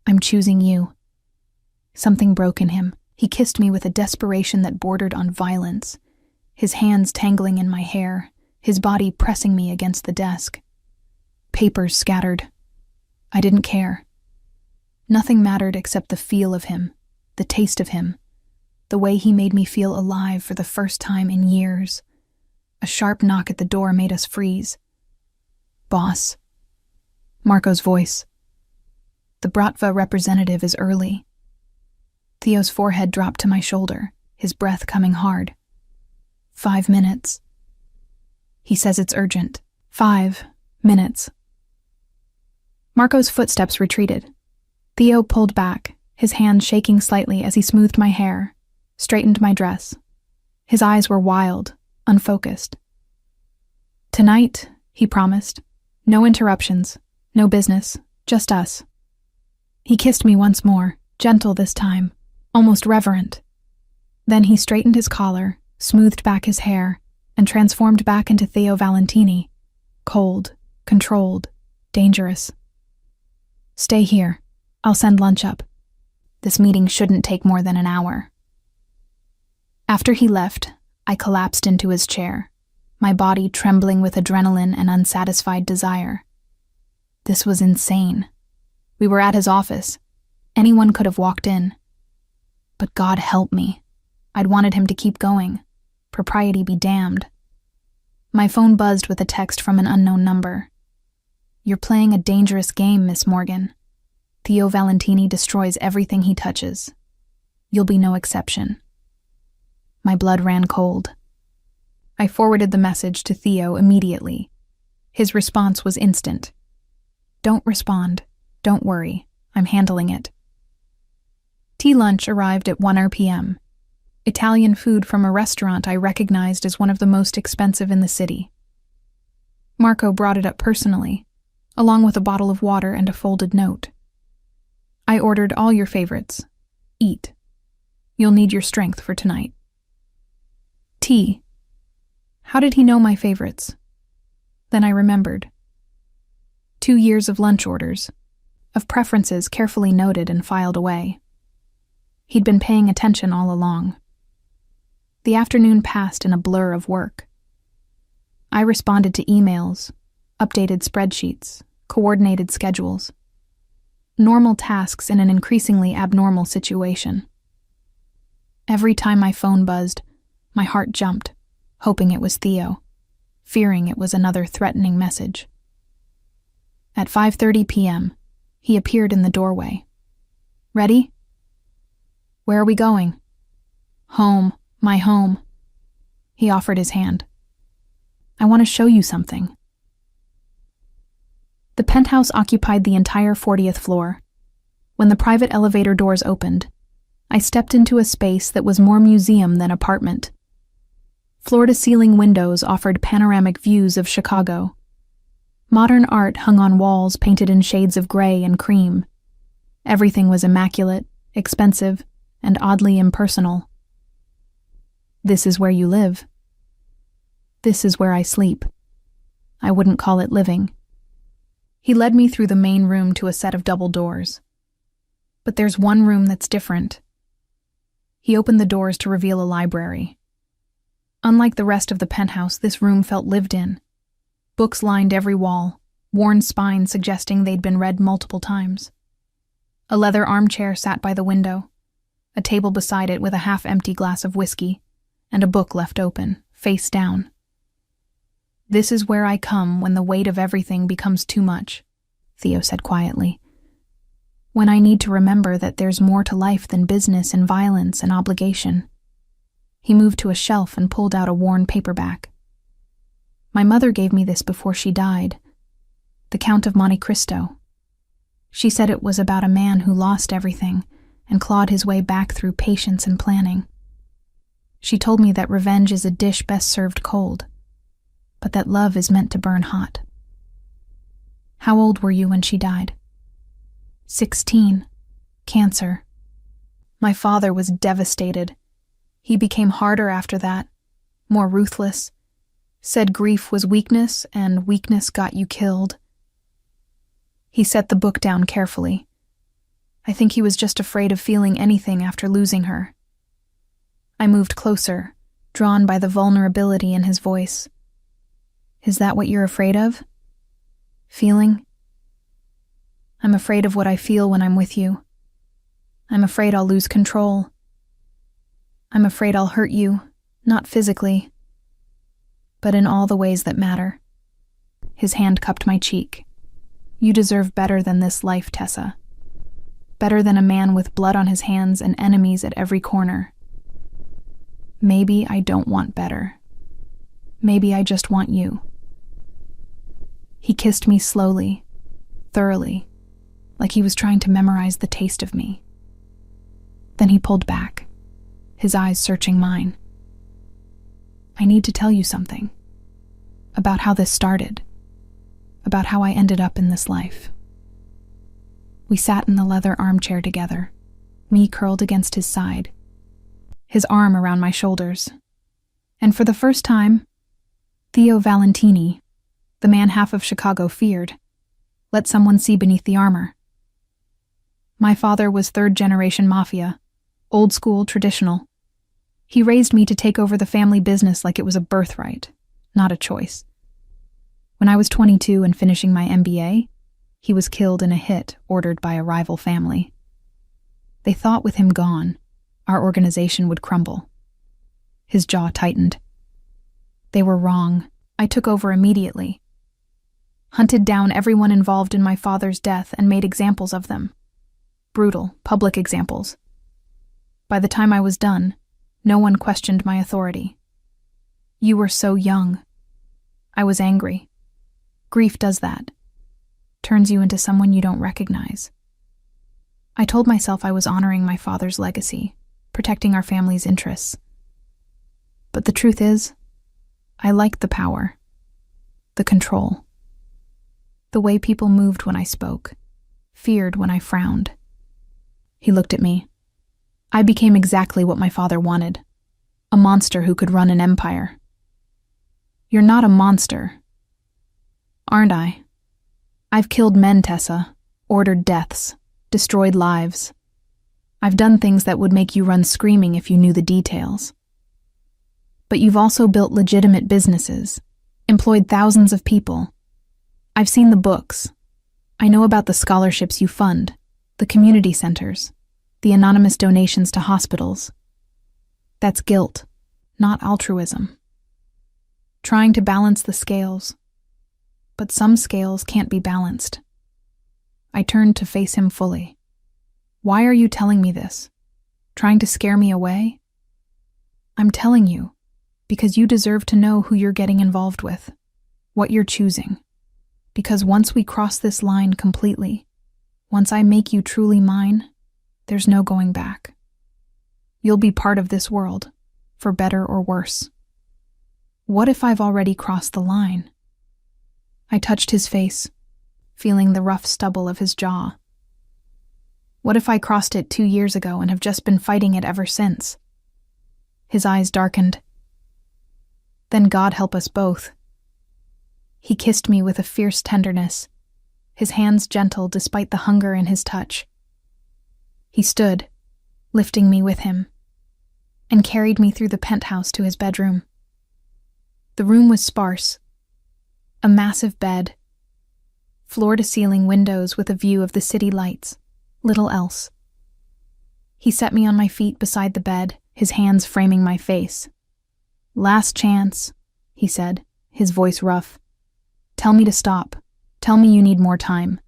I'm choosing you. Something broke in him. He kissed me with a desperation that bordered on violence, his hands tangling in my hair, his body pressing me against the desk. Papers scattered. I didn't care. Nothing mattered except the feel of him, the taste of him, the way he made me feel alive for the first time in years. A sharp knock at the door made us freeze. Boss. Marco's voice. The Bratva representative is early. Theo's forehead dropped to my shoulder, his breath coming hard. 5 minutes. He says it's urgent. 5 minutes. Marco's footsteps retreated. Theo pulled back, his hand shaking slightly as he smoothed my hair, straightened my dress. His eyes were wild, unfocused. Tonight, he promised. No interruptions, no business, just us. He kissed me once more, gentle this time, almost reverent. Then he straightened his collar, smoothed back his hair, and transformed back into Theo Valentini, cold, controlled, dangerous. Stay here. I'll send lunch up. This meeting shouldn't take more than an hour. After he left, I collapsed into his chair, my body trembling with adrenaline and unsatisfied desire. This was insane. We were at his office. Anyone could have walked in. But God help me. I'd wanted him to keep going. Propriety be damned. My phone buzzed with a text from an unknown number. You're playing a dangerous game, Miss Morgan. Theo Valentini destroys everything he touches. You'll be no exception. My blood ran cold. I forwarded the message to Theo immediately. His response was instant. Don't respond. Don't worry. I'm handling it. Tea lunch arrived at 1 p.m. Italian food from a restaurant I recognized as one of the most expensive in the city. Marco brought it up personally, along with a bottle of water and a folded note. I ordered all your favorites. Eat. You'll need your strength for tonight. Tea. How did he know my favorites? Then I remembered. 2 years of lunch orders, of preferences carefully noted and filed away. He'd been paying attention all along. The afternoon passed in a blur of work. I responded to emails, updated spreadsheets, coordinated schedules. Normal tasks in an increasingly abnormal situation. Every time my phone buzzed, my heart jumped, hoping it was Theo, fearing it was another threatening message. At 5:30 p.m., he appeared in the doorway. Ready? Where are we going? Home, my home. He offered his hand. I want to show you something. The penthouse occupied the entire 40th floor. When the private elevator doors opened, I stepped into a space that was more museum than apartment. Floor-to-ceiling windows offered panoramic views of Chicago. Modern art hung on walls painted in shades of gray and cream. Everything was immaculate, expensive, and oddly impersonal. This is where you live. This is where I sleep. I wouldn't call it living. He led me through the main room to a set of double doors. But there's one room that's different. He opened the doors to reveal a library. Unlike the rest of the penthouse, this room felt lived in. Books lined every wall, worn spines suggesting they'd been read multiple times. A leather armchair sat by the window, a table beside it with a half-empty glass of whiskey, and a book left open, face down. This is where I come when the weight of everything becomes too much, Theo said quietly. When I need to remember that there's more to life than business and violence and obligation. He moved to a shelf and pulled out a worn paperback. My mother gave me this before she died. The Count of Monte Cristo. She said it was about a man who lost everything and clawed his way back through patience and planning. She told me that revenge is a dish best served cold, but that love is meant to burn hot. How old were you when she died? 16. Cancer. My father was devastated. He became harder after that, more ruthless. Said grief was weakness, and weakness got you killed. He set the book down carefully. I think he was just afraid of feeling anything after losing her. I moved closer, drawn by the vulnerability in his voice. Is that what you're afraid of? Feeling? I'm afraid of what I feel when I'm with you. I'm afraid I'll lose control. I'm afraid I'll hurt you, not physically, but in all the ways that matter. His hand cupped my cheek. You deserve better than this life, Tessa. Better than a man with blood on his hands and enemies at every corner. Maybe I don't want better. Maybe I just want you. He kissed me slowly, thoroughly, like he was trying to memorize the taste of me. Then he pulled back, his eyes searching mine. I need to tell you something. About how this started. About how I ended up in this life. We sat in the leather armchair together, me curled against his side, his arm around my shoulders. And for the first time, Theo Valentini, the man half of Chicago feared, let someone see beneath the armor. My father was third-generation Mafia, old school, traditional. He raised me to take over the family business like it was a birthright, not a choice. When I was 22 and finishing my MBA, he was killed in a hit ordered by a rival family. They thought with him gone, our organization would crumble. His jaw tightened. They were wrong. I took over immediately. Hunted down everyone involved in my father's death and made examples of them. Brutal, public examples. By the time I was done, no one questioned my authority. You were so young. I was angry. Grief does that. Turns you into someone you don't recognize. I told myself I was honoring my father's legacy, protecting our family's interests. But the truth is, I liked the power, the control, the way people moved when I spoke, feared when I frowned. He looked at me. I became exactly what my father wanted, a monster who could run an empire. You're not a monster, aren't I? I've killed men, Tessa, ordered deaths, destroyed lives. I've done things that would make you run screaming if you knew the details. But you've also built legitimate businesses, employed thousands of people. I've seen the books. I know about the scholarships you fund, the community centers, the anonymous donations to hospitals. That's guilt, not altruism. Trying to balance the scales. But some scales can't be balanced. I turned to face him fully. Why are you telling me this? Trying to scare me away? I'm telling you, because you deserve to know who you're getting involved with, what you're choosing. Because once we cross this line completely, once I make you truly mine, there's no going back. You'll be part of this world, for better or worse. What if I've already crossed the line? I touched his face, feeling the rough stubble of his jaw. What if I crossed it 2 years ago and have just been fighting it ever since? His eyes darkened. Then God help us both. He kissed me with a fierce tenderness, his hands gentle despite the hunger in his touch. He stood, lifting me with him, and carried me through the penthouse to his bedroom. The room was sparse. A massive bed, floor-to-ceiling windows with a view of the city lights, little else. He set me on my feet beside the bed, his hands framing my face. "Last chance," he said, his voice rough. "Tell me to stop. Tell me you need more time.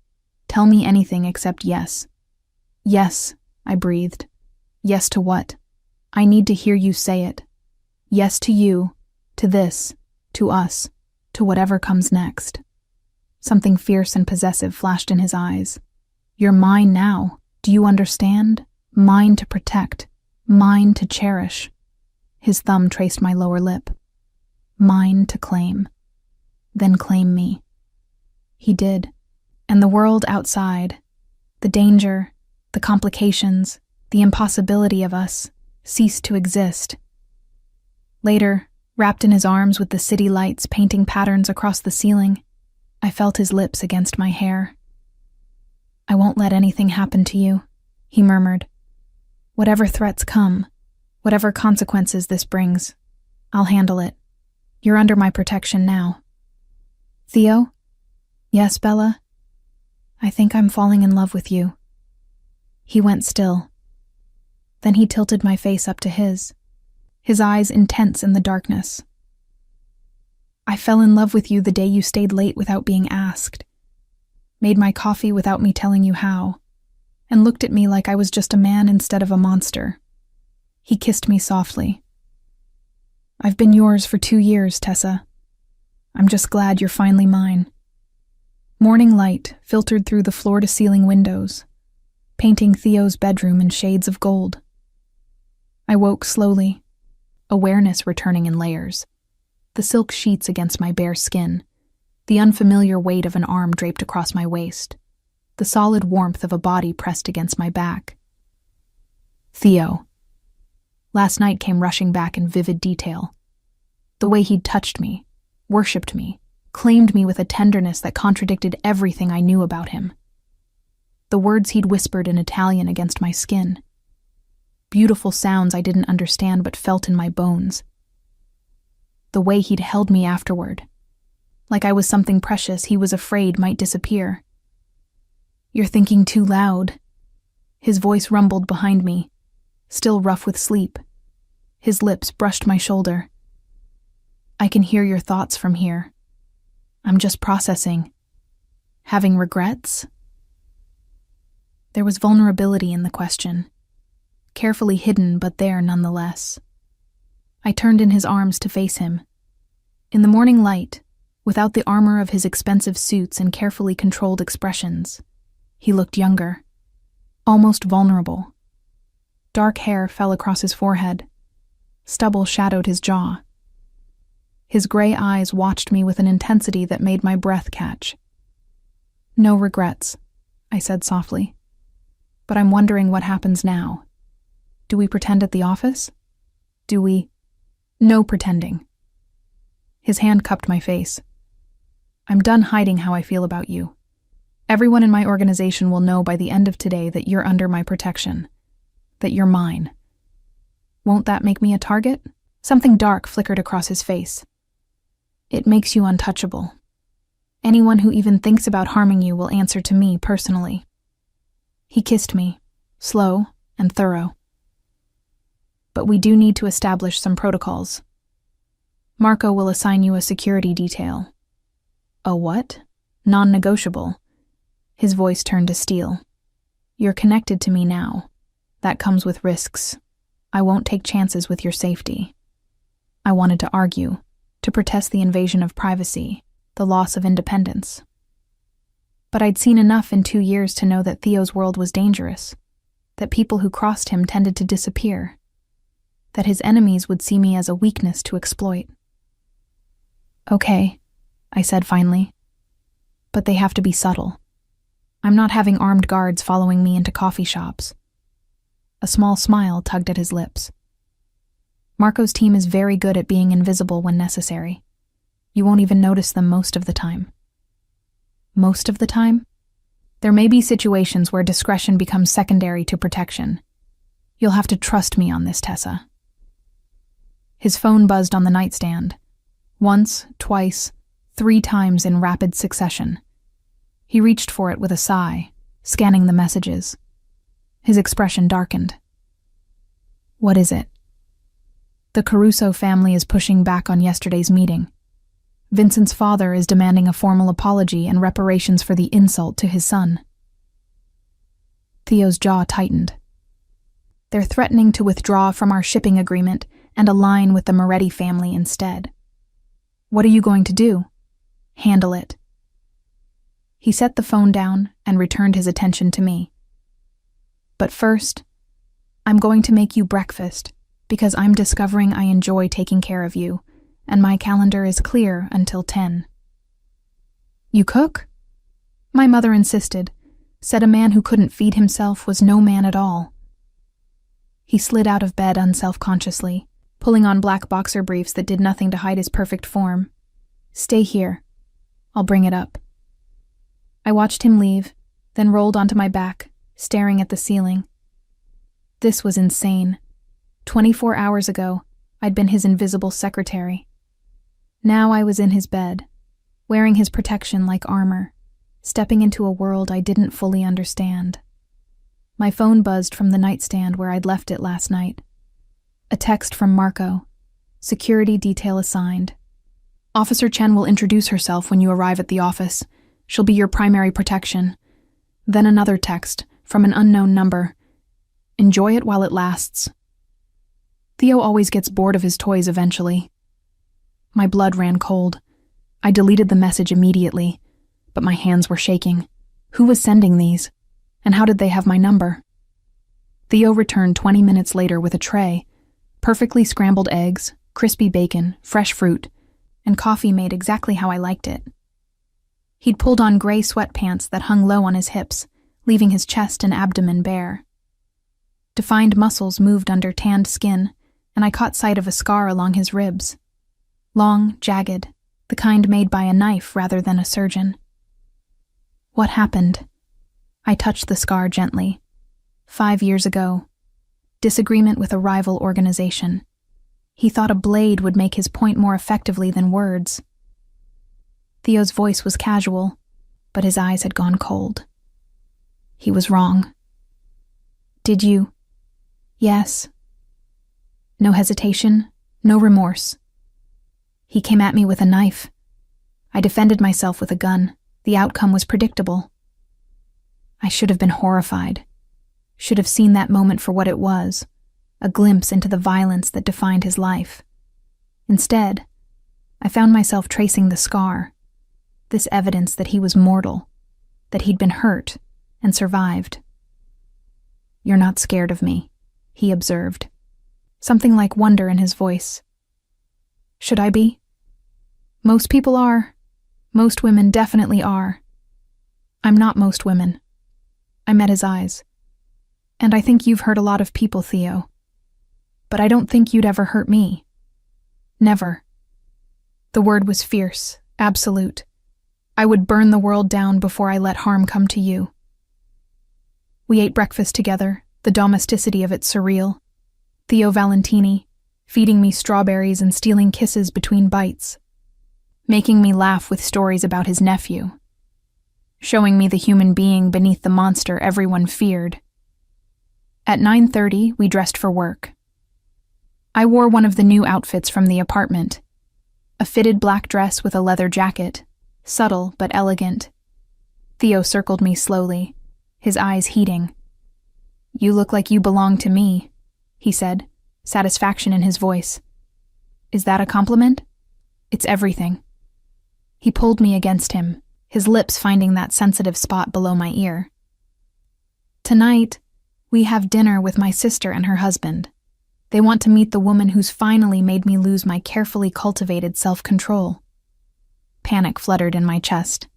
Tell me anything except yes." "Yes," I breathed. "Yes to what? I need to hear you say it. Yes to you, to this, to us, to whatever comes next." Something fierce and possessive flashed in his eyes. "You're mine now. Do you understand? Mine to protect. Mine to cherish." His thumb traced my lower lip. "Mine to claim. Then claim me." He did. And the world outside, the danger, the complications, the impossibility of us, ceased to exist. Later, wrapped in his arms with the city lights painting patterns across the ceiling, I felt his lips against my hair. "I won't let anything happen to you," he murmured. "Whatever threats come, whatever consequences this brings, I'll handle it. You're under my protection now." "Theo?" "Yes, Bella? I think I'm falling in love with you." He went still. Then he tilted my face up to his eyes intense in the darkness. "I fell in love with you the day you stayed late without being asked, made my coffee without me telling you how, and looked at me like I was just a man instead of a monster." He kissed me softly. "I've been yours for 2 years, Tessa. I'm just glad you're finally mine." Morning light filtered through the floor-to-ceiling windows, painting Theo's bedroom in shades of gold. I woke slowly, awareness returning in layers. The silk sheets against my bare skin, the unfamiliar weight of an arm draped across my waist, the solid warmth of a body pressed against my back. Theo. Last night came rushing back in vivid detail. The way he'd touched me, worshipped me, claimed me with a tenderness that contradicted everything I knew about him. The words he'd whispered in Italian against my skin. Beautiful sounds I didn't understand but felt in my bones. The way he'd held me afterward, like I was something precious he was afraid might disappear. "You're thinking too loud." His voice rumbled behind me, still rough with sleep. His lips brushed my shoulder. "I can hear your thoughts from here. I'm just processing. Having regrets?" There was vulnerability in the question, carefully hidden but there nonetheless. I turned in his arms to face him. In the morning light, without the armor of his expensive suits and carefully controlled expressions, he looked younger, almost vulnerable. Dark hair fell across his forehead. Stubble shadowed his jaw. His gray eyes watched me with an intensity that made my breath catch. "No regrets," I said softly. "But I'm wondering what happens now. Do we pretend at the office? Do we—" "No pretending." His hand cupped my face. "I'm done hiding how I feel about you. Everyone in my organization will know by the end of today that you're under my protection, that you're mine. Won't that make me a target?" Something dark flickered across his face. "It makes you untouchable. Anyone who even thinks about harming you will answer to me personally." He kissed me, slow and thorough. "But we do need to establish some protocols. Marco will assign you a security detail." "A what?" "Non-negotiable." His voice turned to steel. "You're connected to me now. That comes with risks. I won't take chances with your safety." I wanted to argue, to protest the invasion of privacy, the loss of independence. But I'd seen enough in 2 years to know that Theo's world was dangerous, that people who crossed him tended to disappear, that his enemies would see me as a weakness to exploit. "Okay," I said finally, "but they have to be subtle. I'm not having armed guards following me into coffee shops." A small smile tugged at his lips. "Marco's team is very good at being invisible when necessary. You won't even notice them most of the time." "Most of the time?" "There may be situations where discretion becomes secondary to protection. You'll have to trust me on this, Tessa." His phone buzzed on the nightstand. Once, twice, 3 times in rapid succession. He reached for it with a sigh, scanning the messages. His expression darkened. "What is it?" "The Caruso family is pushing back on yesterday's meeting. Vincent's father is demanding a formal apology and reparations for the insult to his son." Theo's jaw tightened. "They're threatening to withdraw from our shipping agreement and align with the Moretti family instead." "What are you going to do?" "Handle it." He set the phone down and returned his attention to me. "But first, I'm going to make you breakfast because I'm discovering I enjoy taking care of you, and my calendar is clear until 10. "You cook?" "My mother insisted, said a man who couldn't feed himself was no man at all." He slid out of bed unself-consciously, pulling on black boxer briefs that did nothing to hide his perfect form. "Stay here. I'll bring it up." I watched him leave, then rolled onto my back, staring at the ceiling. This was insane. 24 hours ago, I'd been his invisible secretary. Now I was in his bed, wearing his protection like armor, stepping into a world I didn't fully understand. My phone buzzed from the nightstand where I'd left it last night. A text from Marco. Security detail assigned. "Officer Chen will introduce herself when you arrive at the office. She'll be your primary protection." Then another text from an unknown number. "Enjoy it while it lasts." Theo always gets bored of his toys eventually. My blood ran cold. I deleted the message immediately, but my hands were shaking. Who was sending these? And how did they have my number? Theo returned 20 minutes later with a tray, perfectly scrambled eggs, crispy bacon, fresh fruit, and coffee made exactly how I liked it. He'd pulled on gray sweatpants that hung low on his hips, leaving his chest and abdomen bare. Defined muscles moved under tanned skin, and I caught sight of a scar along his ribs. Long, jagged, the kind made by a knife rather than a surgeon. What happened? I touched the scar gently. 5 years ago. Disagreement with a rival organization. He thought a blade would make his point more effectively than words. Theo's voice was casual, but his eyes had gone cold. He was wrong. Did you? Yes. No hesitation, no remorse. He came at me with a knife. I defended myself with a gun. The outcome was predictable. I should have been horrified. Should have seen that moment for what it was, a glimpse into the violence that defined his life. Instead, I found myself tracing the scar, this evidence that he was mortal, that he'd been hurt and survived. You're not scared of me, he observed, something like wonder in his voice. Should I be? Most people are. Most women definitely are. I'm not most women. I met his eyes. And I think you've hurt a lot of people, Theo. But I don't think you'd ever hurt me. Never. The word was fierce, absolute. I would burn the world down before I let harm come to you. We ate breakfast together, the domesticity of it surreal. Theo Valentini, feeding me strawberries and stealing kisses between bites. Making me laugh with stories about his nephew. Showing me the human being beneath the monster everyone feared. At 9:30, we dressed for work. I wore one of the new outfits from the apartment. A fitted black dress with a leather jacket, subtle but elegant. Theo circled me slowly, his eyes heating. You look like you belong to me, he said, satisfaction in his voice. Is that a compliment? It's everything. He pulled me against him, his lips finding that sensitive spot below my ear. Tonight, we have dinner with my sister and her husband. They want to meet the woman who's finally made me lose my carefully cultivated self-control. Panic fluttered in my chest.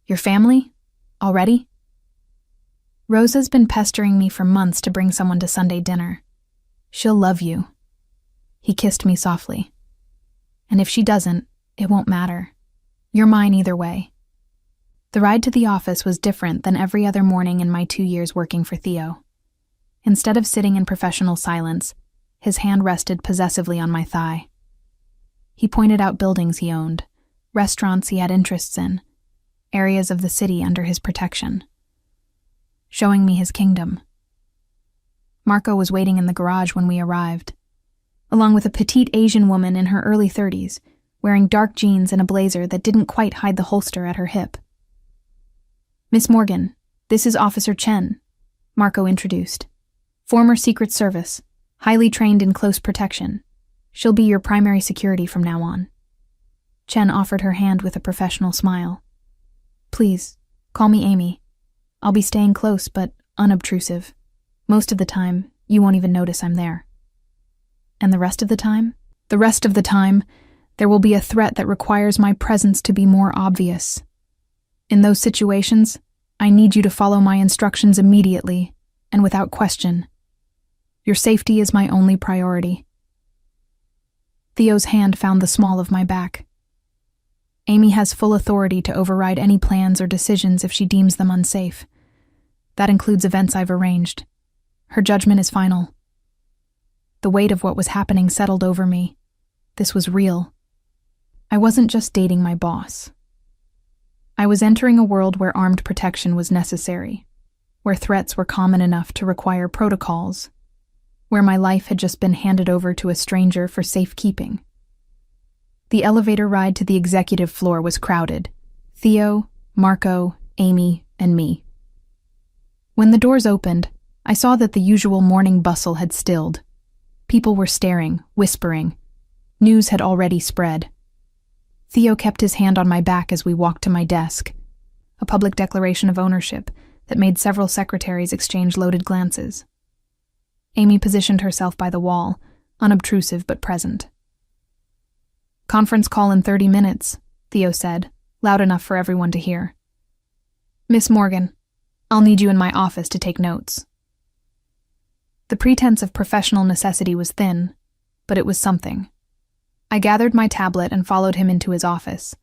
Your family? Already? Rosa's been pestering me for months to bring someone to Sunday dinner. She'll love you. He kissed me softly. And if she doesn't, it won't matter. You're mine either way. The ride to the office was different than every other morning in my 2 years working for Theo. Instead of sitting in professional silence, his hand rested possessively on my thigh. He pointed out buildings he owned, restaurants he had interests in, areas of the city under his protection. Showing me his kingdom. Marco was waiting in the garage when we arrived, along with a petite Asian woman in her early 30s, wearing dark jeans and a blazer that didn't quite hide the holster at her hip. Miss Morgan, this is Officer Chen, Marco introduced. Former Secret Service, highly trained in close protection. She'll be your primary security from now on. Chen offered her hand with a professional smile. Please, call me Amy. I'll be staying close but unobtrusive. Most of the time, you won't even notice I'm there. And the rest of the time? The rest of the time, there will be a threat that requires my presence to be more obvious. In those situations, I need you to follow my instructions immediately and without question. Your safety is my only priority. Theo's hand found the small of my back. Amy has full authority to override any plans or decisions if she deems them unsafe. That includes events I've arranged. Her judgment is final. The weight of what was happening settled over me. This was real. I wasn't just dating my boss. I was entering a world where armed protection was necessary, where threats were common enough to require protocols, where my life had just been handed over to a stranger for safekeeping. The elevator ride to the executive floor was crowded. Theo, Marco, Amy, and me. When the doors opened, I saw that the usual morning bustle had stilled. People were staring, whispering. News had already spread. Theo kept his hand on my back as we walked to my desk, a public declaration of ownership that made several secretaries exchange loaded glances. Amy positioned herself by the wall, unobtrusive but present. Conference call in 30 minutes, Theo said, loud enough for everyone to hear. Miss Morgan, I'll need you in my office to take notes. The pretense of professional necessity was thin, but it was something. I gathered my tablet and followed him into his office,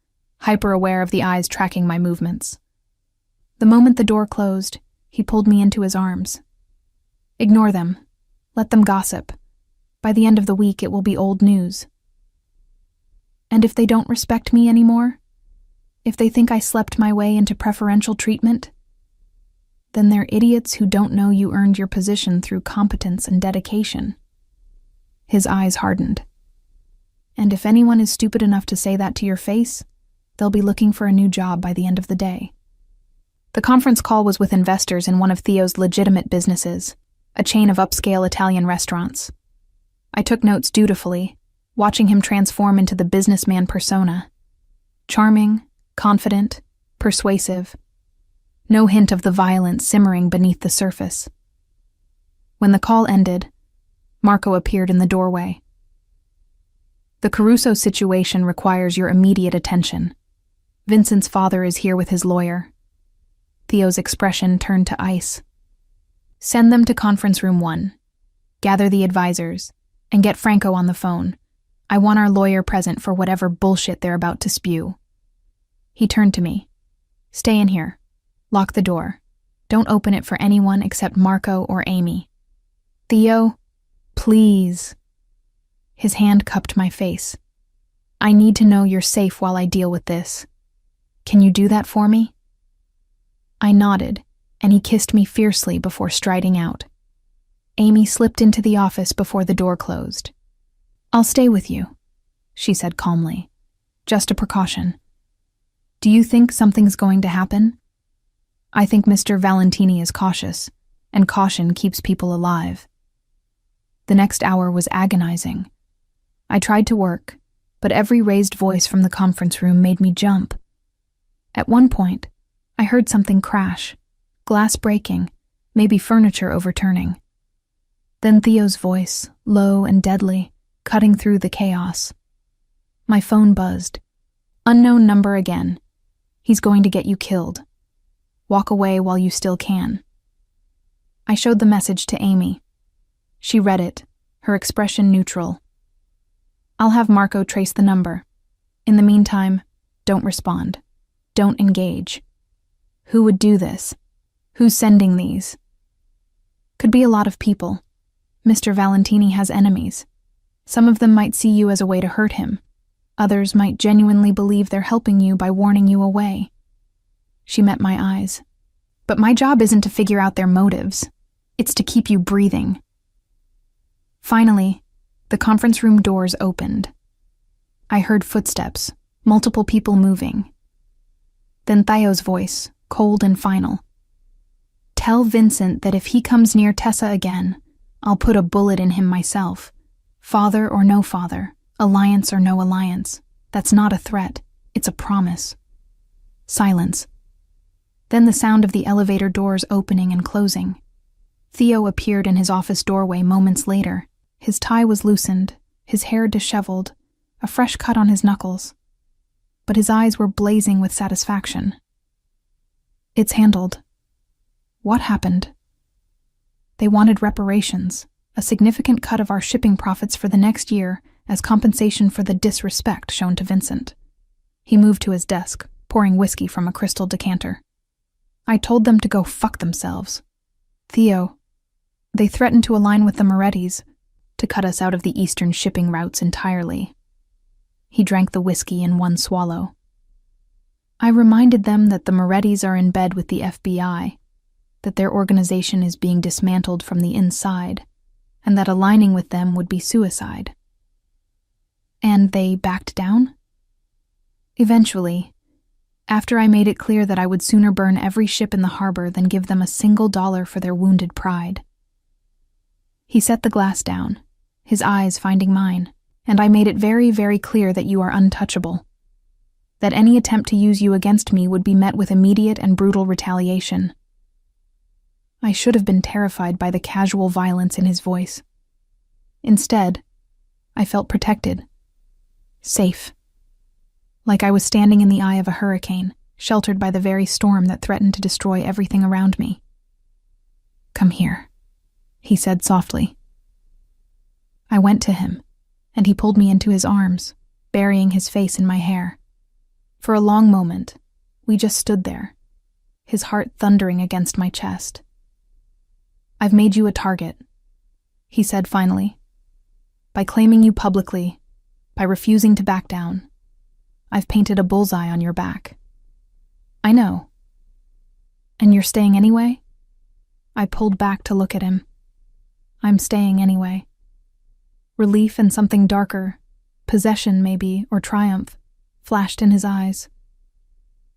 hyper-aware of the eyes tracking my movements. The moment the door closed, he pulled me into his arms. Ignore them. Let them gossip. By the end of the week, it will be old news. And if they don't respect me anymore, if they think I slept my way into preferential treatment, then they're idiots who don't know you earned your position through competence and dedication. His eyes hardened. And if anyone is stupid enough to say that to your face, they'll be looking for a new job by the end of the day. The conference call was with investors in one of Theo's legitimate businesses, a chain of upscale Italian restaurants. I took notes dutifully, watching him transform into the businessman persona. Charming, confident, persuasive. No hint of the violence simmering beneath the surface. When the call ended, Marco appeared in the doorway. The Caruso situation requires your immediate attention. Vincent's father is here with his lawyer. Theo's expression turned to ice. Send them to conference room 1. Gather the advisors, and get Franco on the phone. I want our lawyer present for whatever bullshit they're about to spew. He turned to me. Stay in here. Lock the door. Don't open it for anyone except Marco or Amy. Theo, please. His hand cupped my face. I need to know you're safe while I deal with this. Can you do that for me? I nodded, and he kissed me fiercely before striding out. Amy slipped into the office before the door closed. I'll stay with you, she said calmly. Just a precaution. Do you think something's going to happen? I think Mr. Valentini is cautious, and caution keeps people alive. The next hour was agonizing. I tried to work, but every raised voice from the conference room made me jump. At one point, I heard something crash, glass breaking, maybe furniture overturning. Then Theo's voice, low and deadly, cutting through the chaos. My phone buzzed. Unknown number again. He's going to get you killed. Walk away while you still can. I showed the message to Amy. She read it, her expression neutral. I'll have Marco trace the number. In the meantime, don't respond. Don't engage. Who would do this? Who's sending these? Could be a lot of people. Mr. Valentini has enemies. Some of them might see you as a way to hurt him. Others might genuinely believe they're helping you by warning you away. She met my eyes. But my job isn't to figure out their motives. It's to keep you breathing. Finally, the conference room doors opened. I heard footsteps, multiple people moving. Then Theo's voice, cold and final. Tell Vincent that if he comes near Tessa again, I'll put a bullet in him myself. Father or no father, alliance or no alliance. That's not a threat, it's a promise. Silence. Then the sound of the elevator doors opening and closing. Theo appeared in his office doorway moments later. His tie was loosened, his hair disheveled, a fresh cut on his knuckles. But his eyes were blazing with satisfaction. It's handled. What happened? They wanted reparations, a significant cut of our shipping profits for the next year as compensation for the disrespect shown to Vincent. He moved to his desk, pouring whiskey from a crystal decanter. I told them to go fuck themselves. Theo, they threatened to align with the Morettis, to cut us out of the eastern shipping routes entirely. He drank the whiskey in one swallow. I reminded them that the Morettis are in bed with the FBI, that their organization is being dismantled from the inside, and that aligning with them would be suicide. And they backed down? Eventually, after I made it clear that I would sooner burn every ship in the harbor than give them $1 for their wounded pride. He set the glass down, his eyes finding mine, and I made it very, very clear that you are untouchable. That any attempt to use you against me would be met with immediate and brutal retaliation. I should have been terrified by the casual violence in his voice. Instead, I felt protected. Safe. Like I was standing in the eye of a hurricane, sheltered by the very storm that threatened to destroy everything around me. Come here, he said softly. I went to him, and he pulled me into his arms, burying his face in my hair. For a long moment, we just stood there, his heart thundering against my chest. I've made you a target, he said finally. By claiming you publicly, by refusing to back down, I've painted a bullseye on your back. I know. And you're staying anyway? I pulled back to look at him. I'm staying anyway. Relief and something darker, possession maybe, or triumph, flashed in his eyes.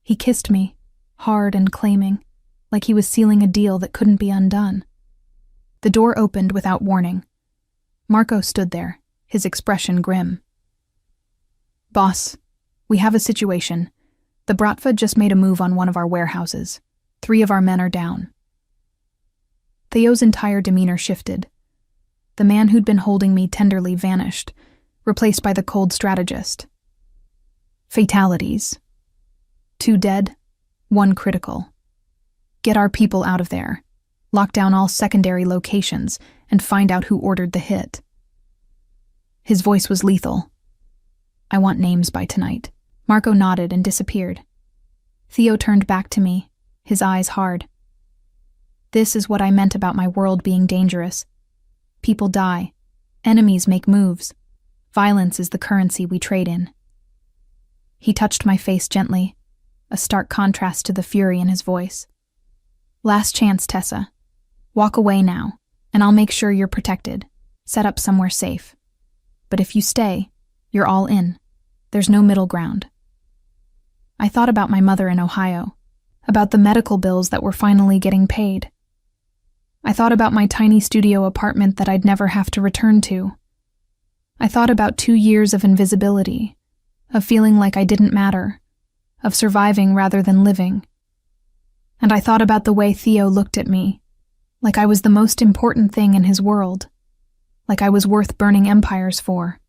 He kissed me, hard and claiming, like he was sealing a deal that couldn't be undone. The door opened without warning. Marco stood there, his expression grim. Boss, we have a situation. The Bratva just made a move on one of our warehouses. 3 of our men are down. Theo's entire demeanor shifted. The man who'd been holding me tenderly vanished, replaced by the cold strategist. Fatalities. 2 dead, 1 critical. Get our people out of there. Lock down all secondary locations and find out who ordered the hit. His voice was lethal. I want names by tonight. Marco nodded and disappeared. Theo turned back to me, his eyes hard. This is what I meant about my world being dangerous. People die. Enemies make moves. Violence is the currency we trade in. He touched my face gently, a stark contrast to the fury in his voice. Last chance, Tessa. Walk away now, and I'll make sure you're protected. Set up somewhere safe. But if you stay, you're all in. There's no middle ground. I thought about my mother in Ohio, about the medical bills that were finally getting paid. I thought about my tiny studio apartment that I'd never have to return to. I thought about 2 years of invisibility, of feeling like I didn't matter, of surviving rather than living. And I thought about the way Theo looked at me, like I was the most important thing in his world, like I was worth burning empires for.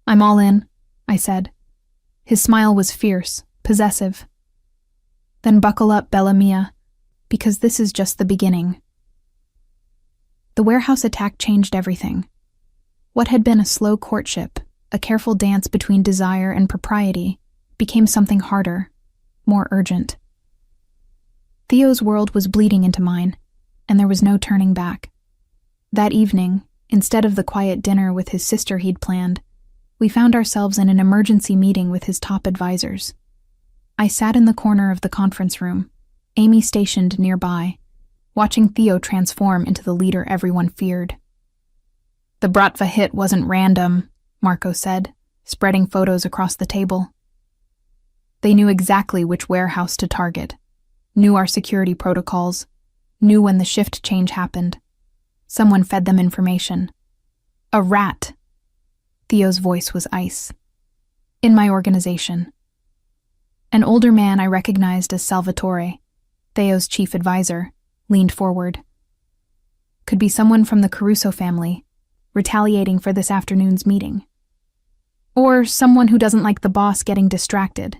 I'm all in, I said. His smile was fierce, possessive. Then buckle up, Bella Mia, because this is just the beginning. The warehouse attack changed everything. What had been a slow courtship, a careful dance between desire and propriety, became something harder, more urgent. Theo's world was bleeding into mine, and there was no turning back. That evening, instead of the quiet dinner with his sister he'd planned, we found ourselves in an emergency meeting with his top advisors. I sat in the corner of the conference room, Amy stationed nearby, watching Theo transform into the leader everyone feared. The Bratva hit wasn't random, Marco said, spreading photos across the table. They knew exactly which warehouse to target, knew our security protocols, knew when the shift change happened. Someone fed them information. A rat. Theo's voice was ice. In my organization. An older man I recognized as Salvatore, Theo's chief advisor, leaned forward. Could be someone from the Caruso family, retaliating for this afternoon's meeting. Or someone who doesn't like the boss getting distracted.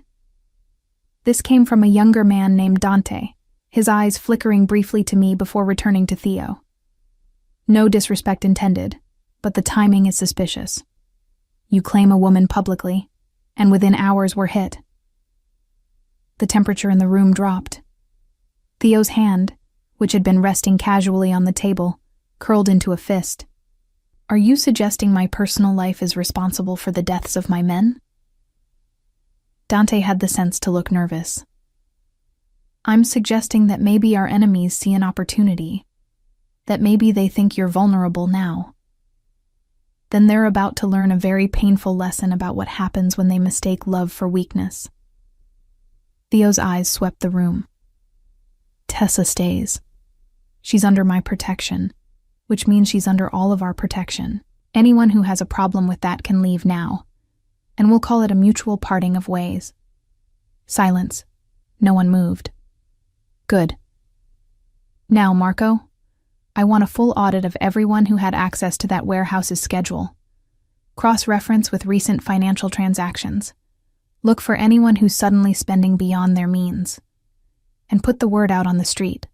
This came from a younger man named Dante, his eyes flickering briefly to me before returning to Theo. No disrespect intended, but the timing is suspicious. You claim a woman publicly, and within hours we're hit. The temperature in the room dropped. Theo's hand, which had been resting casually on the table, curled into a fist. Are you suggesting my personal life is responsible for the deaths of my men? Dante had the sense to look nervous. I'm suggesting that maybe our enemies see an opportunity, that maybe they think you're vulnerable now. Then they're about to learn a very painful lesson about what happens when they mistake love for weakness. Theo's eyes swept the room. Tessa stays. She's under my protection, which means she's under all of our protection. Anyone who has a problem with that can leave now, and we'll call it a mutual parting of ways. Silence. No one moved. Good. Now, Marco, I want a full audit of everyone who had access to that warehouse's schedule. Cross-reference with recent financial transactions. Look for anyone who's suddenly spending beyond their means. And put the word out on the street.